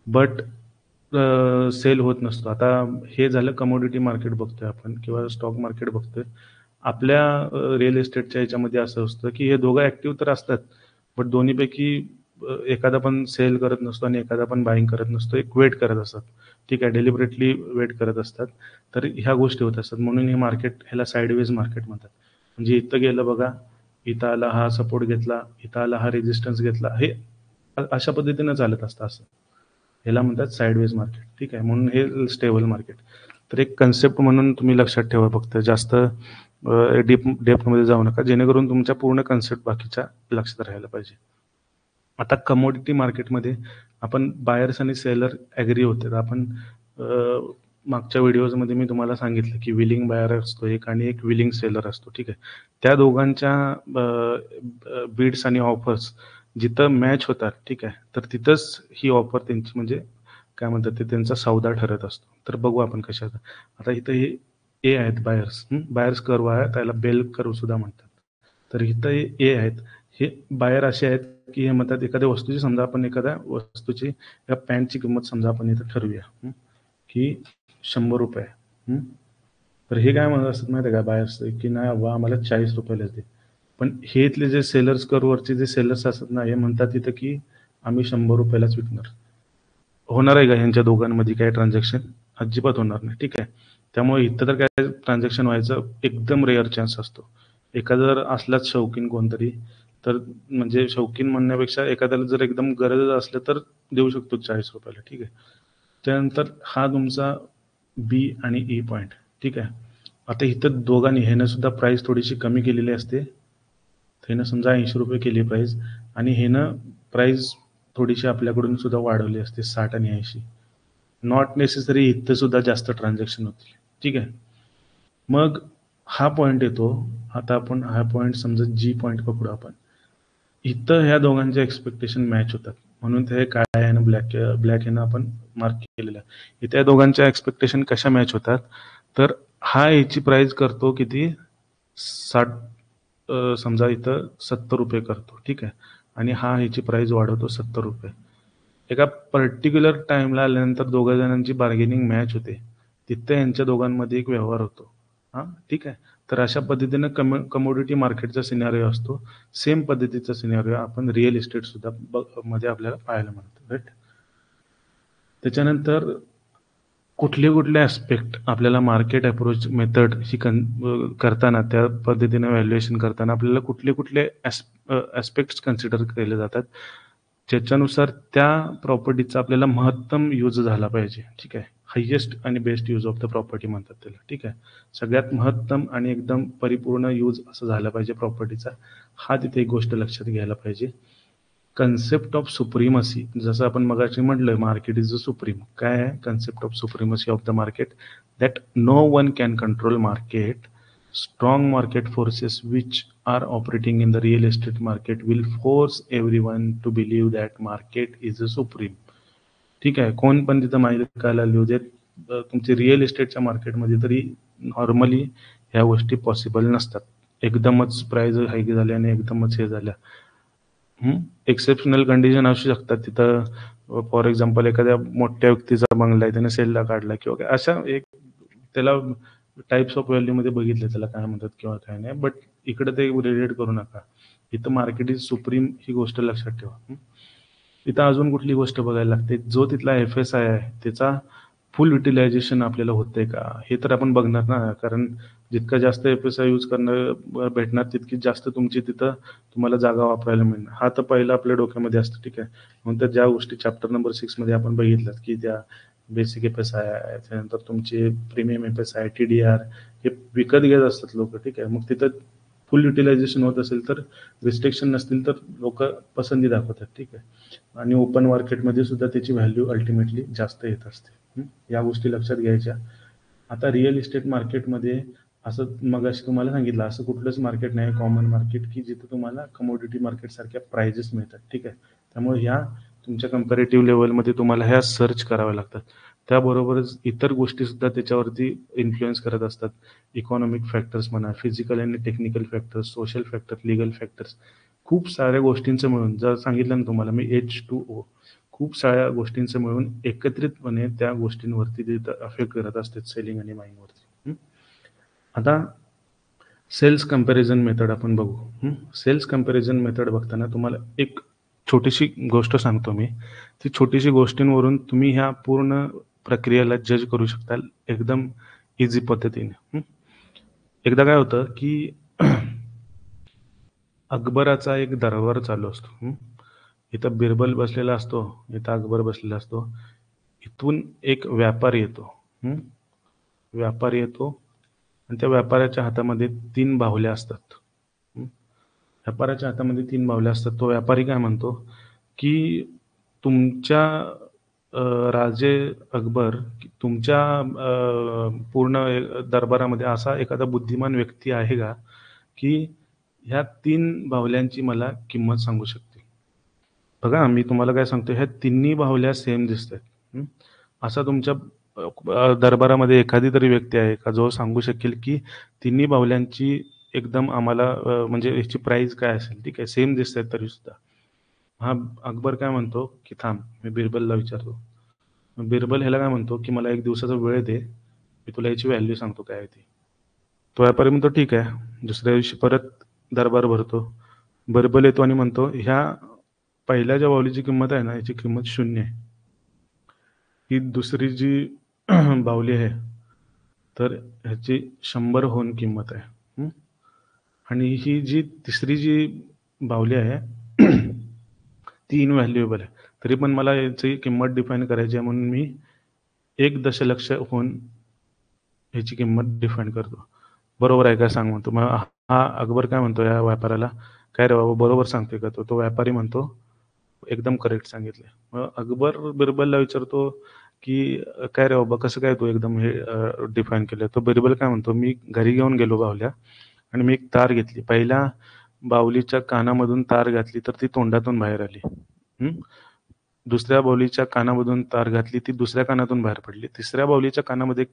बट सेल होत नसतो. आता हे झालं कमोडिटी मार्केट बघतोय आपण किंवा स्टॉक मार्केट बघतोय. आपल्या रिअल इस्टेटच्या ह्याच्यामध्ये असं असतं की हे दोघं ऍक्टिव्ह तर असतात, बट दोन्हीपैकी एखादा पण सेल करत नसतो आणि एखादा पण बाईंग करत नसतो. एक वेट करत असतात. ठीक आहे, डेलिबरेटली वेट करत असतात. तर ह्या गोष्टी होत असतात, म्हणून हे मार्केट ह्याला साईडवेज मार्केट म्हणतात. म्हणजे इथं गेलं बघा, इथं आला हा सपोर्ट घेतला, इथं आला हा रेजिस्टन्स घेतला, हे अशा पद्धतीनं चालत असतं. असं ह्याला म्हणतात साईडवेज मार्केट. ठीक आहे, म्हणून हे स्टेबल मार्केट. तर एक कन्सेप्ट म्हणून तुम्ही लक्षात ठेवा, फक्त जास्त डेप्थमध्ये जाऊ नका, जेणेकरून तुमच्या पूर्ण कन्सेप्ट बाकीच्या लक्षात राहायला पाहिजे. आता कमोडिटी मार्केटमध्ये आपण बायर्स आणि सेलर ॲग्री होते. आपण मागच्या व्हिडिओजमध्ये मी तुम्हाला सांगितलं की विलिंग बायर असतो एक आणि एक विलिंग सेलर असतो. ठीक आहे, त्या दोघांच्या बिड्स आणि ऑफर्स जिथं मॅच होतात, ठीक आहे, तर तिथंच ही ऑफर त्यांची म्हणजे काय म्हणतात ते त्यांचा सौदा ठरत असतो. तर बघू आपण कशाचा. आता इथं हे ए आहेत बायर्स. बायर्स कर्व आहे, त्याला बेल कर्व सुद्धा म्हणतात. तर इथं हे ए आहेत. हे बायर असे आहेत की हे म्हणतात एखाद्या वस्तूची, समजा आपण एखाद्या वस्तूची या पॅन्टची किंमत समजा आपण इथं ठरवूया की 100 रुपये. तर हे काय म्हणत असतात माहिती आहे का बायर्स, की नाही बाबा आम्हाला 40 रुपयालाच दे. पण हे इथले जे सेलर्स कर्ववरचे जे सेलर्स असतात ना, हे म्हणतात तिथं की आम्ही 100 रुपयालाच विकणार. होणार आहे का ह्यांच्या दोघांमध्ये काय ट्रान्झॅक्शन? अजिबात होणार नाही. ठीक आहे, त्यामुळे इथं तर काय ट्रान्झॅक्शन व्हायचं एकदम रेअर चान्स असतो. एखादा जर असलाच शौकीन कोणतरी, तर म्हणजे शौकीन म्हणण्यापेक्षा एखाद्याला जर एकदम गरज असलं तर देऊ शकतो 40 रुपयाला. ठीक आहे, त्यानंतर हा तुमचा बी आणि ई पॉईंट. ठीक आहे, आता इथं दोघांनी ह्यानं सुद्धा प्राइस थोडीशी कमी केलेली असते. ह्यानं समजा 80 रुपये केली प्राइस आणि ह्यानं प्राइस थोडीशी आपल्याकडून सुद्धा वाढवली असते 60 आणि 80. नॉट नेसेसरी इथं सुद्धा जास्त ट्रान्झॅक्शन होतील. ठीक आहे, मग हा पॉईंट येतो. आता आपण हा पॉईंट समजा जी पॉईंट पकडू आपण. इथं ह्या दोघांचे एक्सपेक्टेशन मॅच होतात, म्हणून ते काळ्या आणि ब्लॅक ह्यानं आपण मार्क केलेलं आहे. इथे या दोघांच्या एक्सपेक्टेशन कशा मॅच होतात, तर हा याची प्राइस करतो किती 60, समजा इथं 70 रुपये करतो. ठीक आहे, आणि हा ह्याची प्राइस वाढवतो 70 रुपये. एका पर्टिक्युलर टाइमला आल्यानंतर दोघा जणांची बार्गेनिंग मॅच होते, तिथं यांच्या दोघांमध्ये एक व्यवहार होतो. हां, ठीक आहे, तर अशा पद्धतीनं कमोडिटी मार्केटचा सिनारिओ असतो. सेम पद्धतीचा सिनारिओ आपण रिअल इस्टेट सुद्धा मध्ये आपल्याला पाहायला मिळतो. राईट, त्याच्यानंतर कुठले कुठले ॲस्पेक्ट आपल्याला मार्केट अप्रोच मेथड ही करताना, त्या पद्धतीनं व्हॅल्युएशन करताना आपल्याला कुठले कुठले ॲस्पेक्ट्स कन्सिडर केले जातात, ज्याच्यानुसार त्या प्रॉपर्टीचा आपल्याला महत्तम यूज झाला पाहिजे. ठीक आहे, हायेस्ट आणि best use of the property म्हणतात त्याला. ठीक आहे, सगळ्यात महत्तम आणि एकदम परिपूर्ण यूज असं झाला पाहिजे प्रॉपर्टीचा. हा तिथे एक गोष्ट लक्षात घ्यायला पाहिजे. कन्सेप्ट ऑफ सुप्रीमसी, जसं आपण मगाशी म्हटलं मार्केट इज अ सुप्रीम. काय आहे concept of supremacy of the market? That no one can control market. Strong market forces which are operating in the real estate market will force everyone to believe that market is a supreme. ठीक आहे, कोण पण तिथं मालिकाला लिहू देत. तुमचे real इस्टेटच्या मार्केटमध्ये तरी नॉर्मली ह्या गोष्टी पॉसिबल नसतात. एकदमच प्राइस हाईक झाल्या आणि एकदमच हे झाल्या. एक्सेप्शनल कंडिशन असू शकतात तिथं. फॉर एक्झाम्पल एखाद्या मोठ्या व्यक्तीचा बंगला आहे, त्याने सेलला काढला किंवा काय अशा एक त्याला टाइप्स ऑफ व्हॅल्यूमध्ये बघितलं त्याला काय म्हणतात किंवा काय नाही. बट इकडे ते रिलेट करू नका. इथं मार्केट इज सुप्रीम ही गोष्ट लक्षात ठेवा. इथं अजून कुठली गोष्ट बघायला लागते, जो तिथला FSI आहे त्याचा फुल युटिलायझेशन आपल्याला होतंय का, हे तर आपण बघणार ना. कारण जितका जास्त FSI यूज करणं भेटणार, तितकीच जास्त तुमची तिथं तुम्हाला जागा वापरायला मिळणार. हा तर पहिला आपल्या डोक्यामध्ये असतं, ठीक आहे. नंतर ज्या गोष्टी चॅप्टर नंबर 6 मध्ये आपण बघितल्यात की त्या बेसिक FSI आहे, त्यानंतर तुमचे प्रीमियम FSI, TDR हे विकत घेत असतात लोक, ठीक आहे. मग तिथं फुल युटिलायझेशन होत असेल तर, रिस्ट्रिक्शन नसतील तर लोक पसंती दाखवतात, ठीक आहे. आणि ओपन मार्केटमध्ये सुद्धा त्याची व्हॅल्यू अल्टिमेटली जास्त येत असते. या गोष्टी लक्षात घ्यायच्या. आता रिअल इस्टेट मार्केटमध्ये असं मगाशी तुम्हाला सांगितलं, असं कुठलंच मार्केट नाही कॉमन मार्केट की जिथे तुम्हाला कमोडिटी मार्केट सारख्या प्राइजेस मिळतात, ठीक आहे. त्यामुळे ह्या तुमच्या कंपॅरेटिव्ह लेवलमध्ये तुम्हाला ह्या सर्च कराव्या लागतात. त्याबरोबरच इतर गोष्टी सुद्धा त्याच्यावरती इन्फ्लुएन्स करत असतात. इकॉनॉमिक फॅक्टर्स म्हणा, फिजिकल आणि technical factors, social factor, legal factors, खूप साऱ्या गोष्टींचं मिळून, जर सांगितलं ना तुम्हाला मी H2O, खूप साऱ्या गोष्टींचं मिळून एकत्रितपणे त्या गोष्टींवरती ते अफेक्ट करत असतात सेलिंग आणि बाईंगवरती. आता सेल्स कंपॅरिझन मेथड आपण बघू. सेल्स कंपॅरिझन मेथड बघताना तुम्हाला एक छोटीशी गोष्ट सांगतो मी. ती छोटीशी गोष्टींवरून तुम्ही ह्या पूर्ण प्रक्रियेला जज करू शकता एकदम इझी पद्धतीने. एकदा काय होतं की अकबराचा एक दरबार चालू असतो. इथं बिरबल बसलेला असतो, इथं अकबर बसलेला असतो. इथून एक व्यापारी येतो. व्यापारी येतो आणि त्या व्यापाऱ्याच्या हातामध्ये 3 बाहुल्या असतात. व्यापाऱ्याच्या हातामध्ये 3 बाहुल्या असतात. तो व्यापारी काय म्हणतो की तुमच्या राजे अकबर, तुमच्या पूर्ण दरबारामध्ये असा एखादा बुद्धिमान व्यक्ती आहे का की ह्या 3 बाहुल्यांची मला किंमत सांगू शकते. बघा मी तुम्हाला काय सांगतो, ह्या तिन्ही बाहुल्या सेम दिसतात. असा तुमच्या दरबारामध्ये एखादी तरी व्यक्ती आहे का जो सांगू शकेल की तिन्ही बाहुल्यांची एकदम आम्हाला म्हणजे ह्याची प्राइस काय असेल, ठीक आहे, सेम दिसतात तरी सुद्धा. हा अकबर काय म्हणतो की थांब मी बिरबलला विचारतो. बिरबल ह्याला काय म्हणतो की मला 1 दिवसाचा वेळ दे, मी तुला याची व्हॅल्यू सांगतो काय आहे ती. तो व्यापारी म्हणतो ठीक आहे. दुसऱ्या दिवशी परत दरबार भरतो. बिरबल येतो आणि म्हणतो ह्या पहिल्या ज्या बाहुलीची किंमत आहे ना, याची किंमत 0 आहे. ही दुसरी जी बाहुली आहे तर ह्याची 100 होऊन किंमत आहे. आणि ही जी तिसरी जी बाहुली आहे ती इनव्हॅल्युएबल आहे. तरी पण मला याची किंमत डिफाईन करायची आहे म्हणून मी 1 दशलक्ष होऊन ह्याची किंमत डिफाईन करतो. बरोबर आहे का सांग म्हणतो. मग हा अकबर काय म्हणतो या व्यापाऱ्याला, काय रे बाबा बरोबर सांगतोय का? तो व्यापारी म्हणतो एकदम करेक्ट सांगितलंय. मग अकबर बिरबलला विचारतो की काय रे बाबा कसं काय तू एकदम हे डिफाईन केलं? तो बिरबल काय म्हणतो, मी घरी घेऊन गेलो बाहुल्या आणि मी एक तार घेतली. पहिल्या बाहुलीच्या कानामधून तार घातली तर ती तोंडातून बाहेर आली. दुसऱ्या बाहुलीच्या कानामधून तार घातली, ती दुसऱ्या कानातून बाहेर पडली. तिसऱ्या बाहुलीच्या कानामध्ये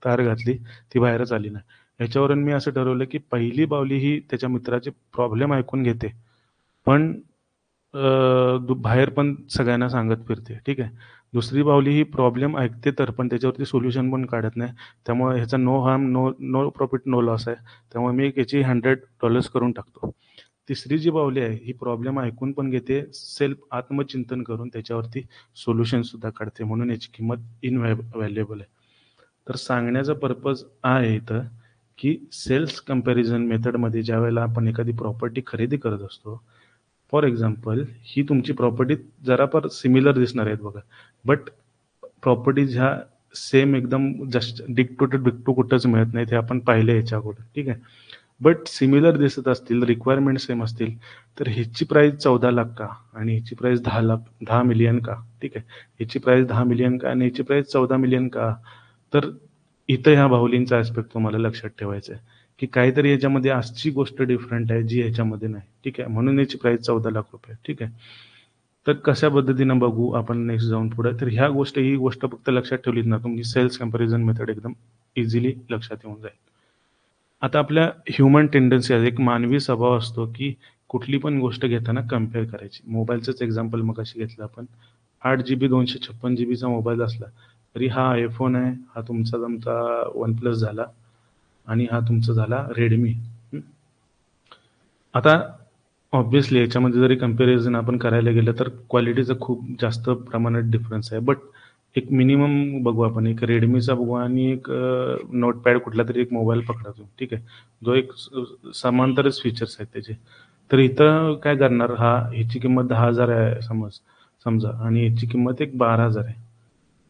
तार घातली, ती बाहेरच आली नाही. ह्याच्यावरून मी असं ठरवलं की पहिली बाहुली ही त्याच्या मित्राचे प्रॉब्लेम ऐकून घेते, पण बाहेर पण सगळ्यांना सांगत फिरते, ठीक आहे. दुसरी बाहुली ही प्रॉब्लेम ऐकते तर, पण त्याच्यावरती सोल्युशन पण काढत नाही. त्यामुळे ह्याचा no harm no profit no loss आहे. त्यामुळे मी याची $100 करून टाकतो. तिसरी जी बाहुली आहे ही प्रॉब्लेम ऐकून पण घेते, सेल्फ आत्मचिंतन करून त्याच्यावरती सोल्युशन सुद्धा काढते, म्हणून याची किंमत इनव्हॅल्युएबल आहे. तर सांगण्याचा पर्पज आहे इथं की सेल्स कंपॅरिझन मेथडमध्ये ज्या वेळेला आपण एखादी प्रॉपर्टी खरेदी करत असतो, फॉर एक्झाम्पल ही तुमची प्रॉपर्टी जरा फार सिमिलर दिसणार आहेत बघा, बट प्रॉपर्टीज ह्या सेम एकदम जस्ट डिक्टू कुठंच मिळत नाही, ते आपण पाहिले याच्या अगोदर, ठीक आहे. बट सिमिलर दिसत असतील, रिक्वायरमेंट सेम असतील, तर ह्याची प्राइस 14 लाख का आणि ह्याची प्राइस 10 मिलियन का, ठीक आहे. ह्याची प्राइस 10 मिलियन का आणि ह्याची प्राइस 14 मिलियन का, तर इथं ह्या बाहुलींचा ऍस्पेक्ट तुम्हाला लक्षात ठेवायचा आहे की काहीतरी याच्यामध्ये अशी गोष्ट डिफरंट आहे जी ह्याच्यामध्ये नाही, ठीक आहे. म्हणून याची प्राइस 14 लाख रुपये, ठीक आहे. तर कशा पद्धतीनं बघू आपण नेक्स्ट जाऊन पुढे, तर ह्या ही गोष्ट फक्त लक्षात ठेवलीत ना तुम्ही, सेल्स कंपॅरिझन मेथड एकदम इझिली लक्षात येऊन जाईल. आता आपल्या ह्युमन टेंडन्सी आहे, एक मानवी स्वभाव असतो की कुठली पण गोष्ट घेताना कम्पेअर करायची. मोबाईलचंच एक्झाम्पल मगाशी घेतलं आपण. 8 GB 256 GB मोबाईल असला तरी हा आयफोन आहे, हा तुमचा वन प्लस झाला आणि हा तुमचा झाला रेडमी. आता ऑब्व्हियसली याच्यामध्ये जरी कंपॅरिझन आपण करायला गेलं तर क्वालिटीचा खूप जास्त प्रमाणात डिफरन्स आहे. बट एक मिनिमम बघू आपण, एक रेडमीचा बघू आणि एक नोटपॅड कुठला तरी एक मोबाईल पकडा तुम्ही, ठीक आहे, जो एक समांतरच फीचर्स आहेत त्याचे. तर इथं काय करणार, ह्याची किंमत 10,000 आहे समजा आणि ह्याची किंमत एक 12,000 आहे.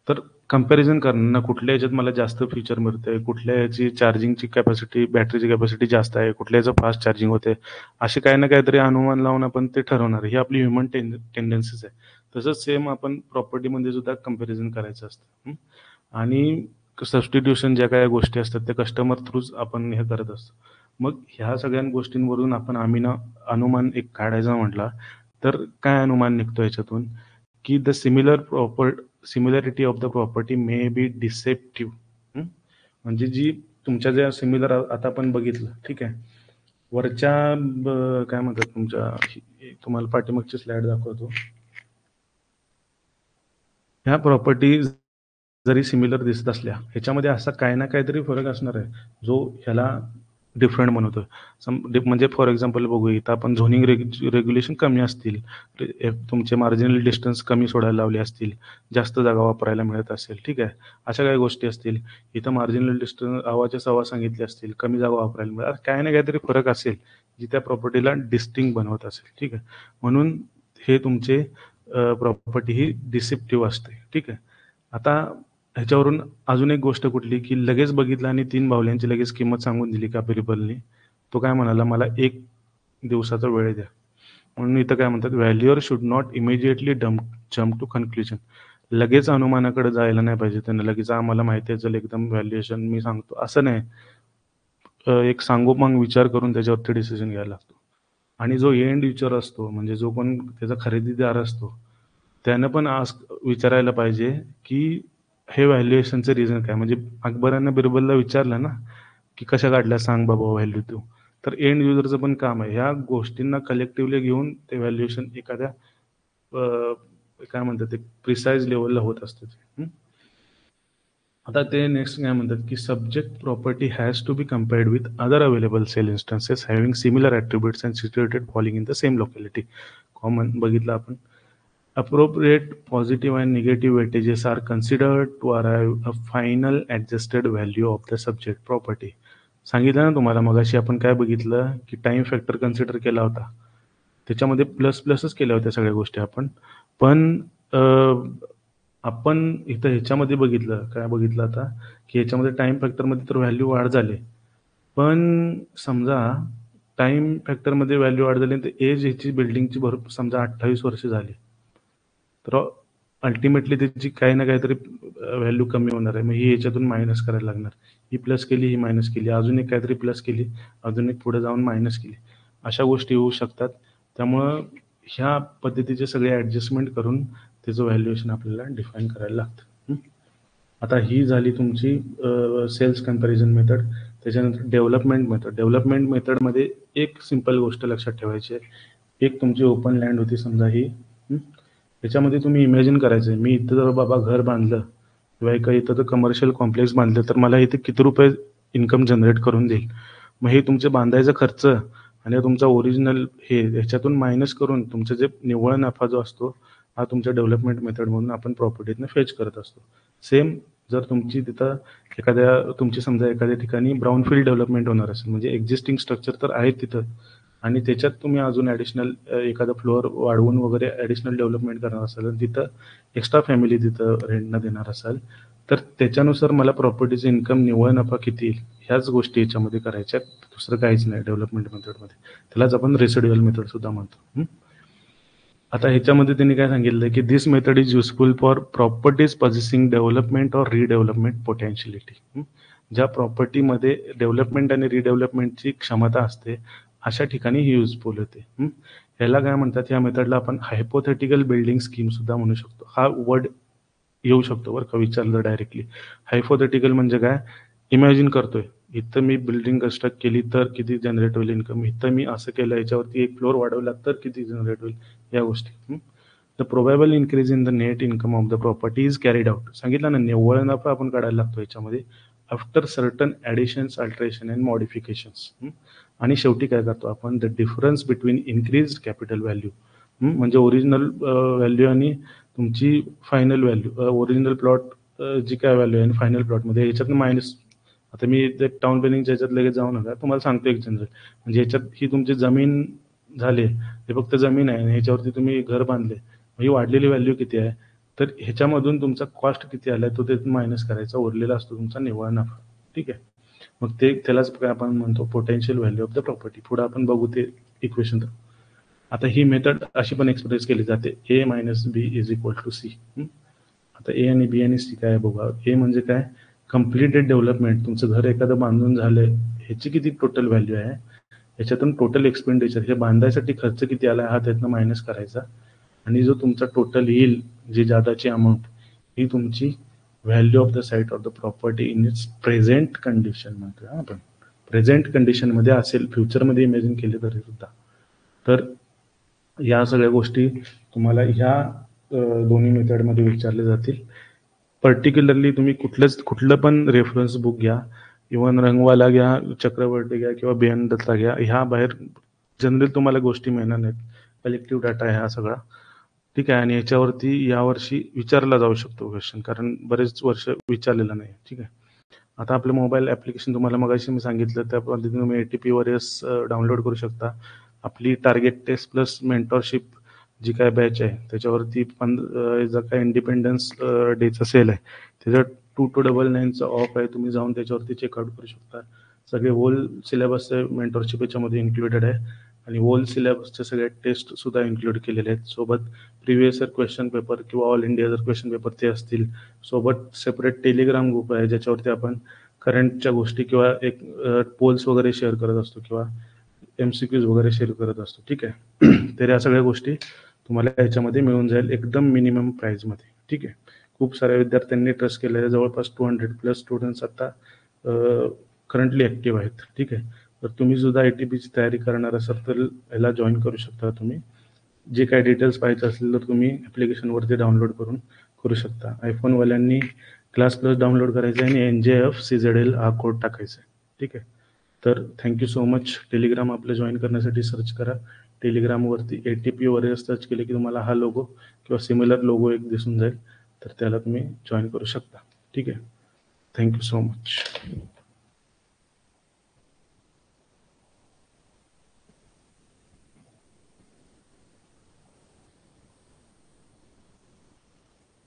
तर कंपॅरिझन करणार ना, कुठल्या ह्याच्यात मला जास्त फीचर मिळतंय, कुठल्या ह्याची चार्जिंगची कॅपॅसिटी, बॅटरीची कॅपॅसिटी जास्त आहे, कुठल्या ह्याचं फास्ट चार्जिंग होते, असे काही ना काहीतरी अनुमान लावून आपण ते ठरवणार. ही आपली ह्युमन टेंडन्सीज आहे. तसंच सेम आपण प्रॉपर्टीमध्ये सुद्धा कंपॅरिझन करायचं असतं. आणि सबस्टिट्यूशन ज्या काही गोष्टी असतात त्या कस्टमर थ्रूच आपण हे करत असतो. मग ह्या सगळ्या गोष्टींवरून आपण अनुमान एक काढायचा म्हटला तर काय अनुमान निघतो याच्यातून, की the similarity of the property may be deceptive. म्हणजे जी तुमच्या ज्या सिमिलर आता आपण बघितलं, ठीक आहे, वरच्या काय म्हणतात तुमच्या, तुम्हाला पाठीमागची स्लाइड दाखवतो. ह्या प्रॉपर्टी जरी सिमिलर दिसत असल्या, ह्याच्यामध्ये असा काही ना काहीतरी फरक असणार आहे जो ह्याला डिफरंट बनवतो. म्हणजे फॉर एक्झाम्पल बघू, इथं आपण झोनिंग रेग्युलेशन कमी असतील, तुमचे मार्जिनल डिस्टन्स कमी सोडायला लावले असतील, जास्त जागा वापरायला मिळत असेल, ठीक आहे, अशा काही गोष्टी असतील. इथं मार्जिनल डिस्टन्स आवाच्या सव्वा सांगितले असतील, कमी जागा वापरायला मिळेल, काही ना काहीतरी फरक असेल जी त्या प्रॉपर्टीला डिस्टिंग बनवत असेल, ठीक आहे. म्हणून हे तुमचे प्रॉपर्टी ही डिसेप्टिव्ह असते, ठीक आहे. आता ह्याच्यावरून अजून एक गोष्ट कुठली, की लगेच बघितलं आणि 3 बाहुल्यांची लगेच किंमत सांगून दिली का प्रिपलने, तो काय म्हणाला, मला 1 दिवसाचा वेळ द्या. म्हणून इथं काय म्हणतात, valuer should not immediately jump to conclusion. लगेच अनुमानाकडे जायला नाही पाहिजे त्यांना, लगेच आम्हाला माहिती आहे चल एकदम व्हॅल्युएशन मी सांगतो, असं नाही. एक सांगोपांग विचार करून त्याच्यावरती डिसिजन घ्यायला लागतो. आणि जो एंड युजर असतो, म्हणजे जो कोण त्याचा खरेदीदार असतो, त्यानं पण विचारायला पाहिजे की हे व्हॅल्युएशनचं रिझन काय. म्हणजे अकबरानं बिरबलला विचारलं ना, की कशा काढल्या सांग बाबा व्हॅल्यू तू. तर एंड युजरचं पण काम आहे ह्या गोष्टींना कलेक्टिव्हली घेऊन ते व्हॅल्युएशन एखाद्या काय म्हणतात, एक प्रिसाइज लेवलला होत असतं ते. आता ते नेक्स्ट काय म्हणतात, की subject property has to be compared with other available sale instances having similar attributes and situated falling in the same locality. Common बघितलं आपण. Appropriate positive and negative weightages are considered to arrive a final adjusted value of the subject property. सांगितलं ना तुम्हाला मगाशी आपण काय बघितलं, की टाइम फॅक्टर कन्सिडर केला होता, त्याच्यामध्ये प्लस प्लसच केल्या होत्या सगळ्या गोष्टी आपण. पण आपण इथं ह्याच्यामध्ये बघितलं, काय बघितलं आता, की ह्याच्यामध्ये टाइम फॅक्टरमध्ये तर व्हॅल्यू वाढ झाली. पण समजा टाइम फॅक्टरमध्ये व्हॅल्यू वाढ झाली तर एज ह्याची बिल्डिंगची भरपूर समजा 28 वर्ष झाली, तर अल्टिमेटली त्याची काही ना काहीतरी व्हॅल्यू कमी होणार आहे. मग ही याच्यातून मायनस करायला लागणार. ही प्लस केली, ही मायनस केली, अजून एक काहीतरी प्लस केली, अजून एक पुढे जाऊन मायनस केली, अशा गोष्टी होऊ शकतात. त्यामुळं ह्या पद्धतीचे सगळे ॲडजस्टमेंट करून त्याचं व्हॅल्युएशन आपल्याला डिफाईन करायला लागतं. आता ही झाली तुमची सेल्स कम्पॅरिझन मेथड. त्याच्यानंतर डेव्हलपमेंट मेथडमध्ये एक सिंपल गोष्ट लक्षात ठेवायची आहे. एक तुमची ओपन लँड होती समजा ही. त्याच्यामध्ये तुम्ही इमॅजिन करायचं आहे, मी इथं जर बाबा घर बांधलं किंवा इथं तर कमर्शियल कॉम्प्लेक्स बांधलं तर मला इथे किती रुपये इन्कम जनरेट करून देईल. मग हे तुमचे बांधायचा खर्च आणि तुमचा ओरिजिनल हे ह्याच्यातून मायनस करून तुमचं जे निव्वळ नफा जो असतो हा तुमच्या डेव्हलपमेंट मेथडमधून आपण प्रॉपर्टीतनं फेच करत असतो. सेम जर तुमची तिथं तुमची समजा एखाद्या ठिकाणी ब्राउनफील्ड डेव्हलपमेंट होणार असेल, म्हणजे एक्झिस्टिंग स्ट्रक्चर तर आहे तिथं आणि त्याच्यात तुम्ही अजून ॲडिशनल एखादा फ्लोअर वाढवून वगैरे ॲडिशनल डेव्हलपमेंट करणार असाल आणि तिथं एक्स्ट्रा फॅमिली तिथं रेंटनं देणार असाल, तर त्याच्यानुसार मला प्रॉपर्टीचं इन्कम निव्वळ नफा किती येईल ह्याच गोष्टी याच्यामध्ये करायच्या, दुसरं काहीच नाही डेव्हलपमेंट मेथडमध्ये. त्यालाच आपण रेसिड्युअल मेथड सुद्धा म्हणतो. आता ह्याच्यामध्ये त्यांनी काय सांगितलं, की this method is useful for properties possessing development or redevelopment potentiality. ज्या प्रॉपर्टीमध्ये डेव्हलपमेंट आणि रिडेव्हलपमेंटची क्षमता असते अशा ठिकाणी ही युजफुल होते. ह्याला काय म्हणतात, ह्या मेथडला आपण हायपोथेटिकल बिल्डिंग स्कीम सुद्धा म्हणू शकतो. हा वर्ड येऊ शकतो बरं का विचारलं डायरेक्टली. हायपोथेटिकल म्हणजे काय, इमॅजिन करतोय इथं मी बिल्डिंग कन्स्ट्रक्ट केली तर किती जनरेट होईल इन्कम, इथं मी असं केलं याच्यावरती एक फ्लोअर वाढवला तर किती जनरेट होईल, या गोष्टी. The प्रोबॅबल increase in the net income of the property is carried out. सांगितलं ना, निव्वळ नफा आपण काढायला लागतो याच्यामध्ये after certain additions, alteration and modifications. आणि शेवटी काय करतो आपण, the difference between increase capital value, म्हणजे ओरिजिनल व्हॅल्यू आणि तुमची फायनल व्हॅल्यू, ओरिजिनल प्लॉट जी काय व्हॅल्यू आहे आणि फायनल प्लॉटमध्ये याच्यातनं मायनस. आता मी ते टाउन प्लॅनिंगच्या याच्यात लगेच जाऊ नका, तुम्हाला सांगतो एक जनरल. म्हणजे याच्यात ही तुमची जमीन झाली, हे फक्त जमीन आहे आणि ह्याच्यावरती तुम्ही घर बांधले, ही वाढलेली व्हॅल्यू किती आहे, तर ह्याच्यामधून तुमचा कॉस्ट किती आला तो ते मायनस करायचा, उरलेला असतो तुमचा निव्वळ नफा. ठीक आहे, मग त्यालाच काय आपण म्हणतो potential value of the property. पुढे आपण बघू ते इक्वेशन. आता ही मेथड अशी पण एक्सप्रेस केली जाते, A minus B is equal to C. आता ए आणि बी आणि सी काय बघा. ए म्हणजे काय, कम्प्लिटेड डेव्हलपमेंट, तुमचं घर एखादं बांधून झालंय, ह्याची किती टोटल व्हॅल्यू आहे, ह्याच्यातून टोटल एक्सपेंडिचर, हे बांधायसाठी खर्च किती आला हा त्यातनं मायनस करायचा, आणि जो तुमचा टोटल येईल जी जादाची अमाऊंट, ही तुमची value of the site of the property in its present condition म्हणतो आपण. प्रेझेंट कंडिशनमध्ये असेल, फ्युचरमध्ये इमॅजिन केले तरी सुद्धा. तर या सगळ्या गोष्टी तुम्हाला ह्या दोन्ही मेथडमध्ये विचारले जातील. पर्टिक्युलरली तुम्ही कुठलं पण रेफरन्स बुक घ्या, इव्हन रंगवाला घ्या, चक्रवर्ती घ्या किंवा बेन दत्ता घ्या, ह्या बाहेर जनरल तुम्हाला गोष्टी मिळणार नाहीत. कलेक्टिव्ह डाटा आहे हा सगळा. ठीक आहे, आणि याच्यावरती यावर्षी विचारला जाऊ शकतो क्वेश्चन, कारण बरेच वर्ष विचारलेला नाही. ठीक आहे, आता आपलं मोबाईल ॲप्लिकेशन तुम्हाला मगाशी मी सांगितलं त्या पद्धतीने तुम्ही ATP वॉरियर्स डाउनलोड करू शकता. आपली टार्गेट टेस्ट प्लस मेंटॉरशिप जी काय बॅच आहे त्याच्यावरती जर काय इंडिपेंडन्स डेचा सेल आहे, त्याच्यात 2299चा ऑफ आहे, तुम्ही जाऊन त्याच्यावरती चेकआउट करू शकता. सगळे होल सिलेबसचे मेंटॉरशिप याच्यामध्ये इन्क्लुडेड आहे, आणि होल सिलेबसचे सगळे टेस्ट सुद्धा इन्क्लूड केलेले आहेत. सोबत प्रिव्हियस इयर क्वेश्चन पेपर किंवा ऑल इंडिया जर क्वेश्चन पेपर ते असतील. सोबत सेपरेट टेलिग्राम ग्रुप आहे ज्याच्यावरती आपण करंटच्या गोष्टी किंवा एक पोल्स वगैरे शेअर करत असतो किंवा MCQs वगैरे शेअर करत असतो. ठीक आहे, तर या सगळ्या गोष्टी तुम्हाला याच्यामध्ये मिळून जाईल एकदम मिनिमम प्राईजमध्ये. ठीक आहे, खूप साऱ्या विद्यार्थ्यांनी ट्रस्ट केलेल्या जवळपास 200+ स्टुडंट्स आता करंटली ॲक्टिव्ह आहेत. ठीक आहे, तर तुम्ही सुद्धा ATPची तयारी करणार असाल तर याला जॉईन करू शकता. तुम्ही जे काय डिटेल्स पाहिजे असतील तर तुम्ही ॲप्लिकेशनवरती डाउनलोड करू शकता. आयफोनवाल्यांनी क्लास प्लस डाउनलोड करायचं आहे आणि NJFCZL हा कोड टाकायचा आहे. ठीक आहे, तर थँक्यू सो मच. टेलिग्राम आपलं जॉईन करण्यासाठी सर्च करा. टेलिग्रामवरती ATP वगैरे सर्च केले की तुम्हाला हा लोगो किंवा सिमिलर लोगो एक दिसून जाईल, तर त्याला तुम्ही जॉईन करू शकता. ठीक आहे, थँक्यू सो मच.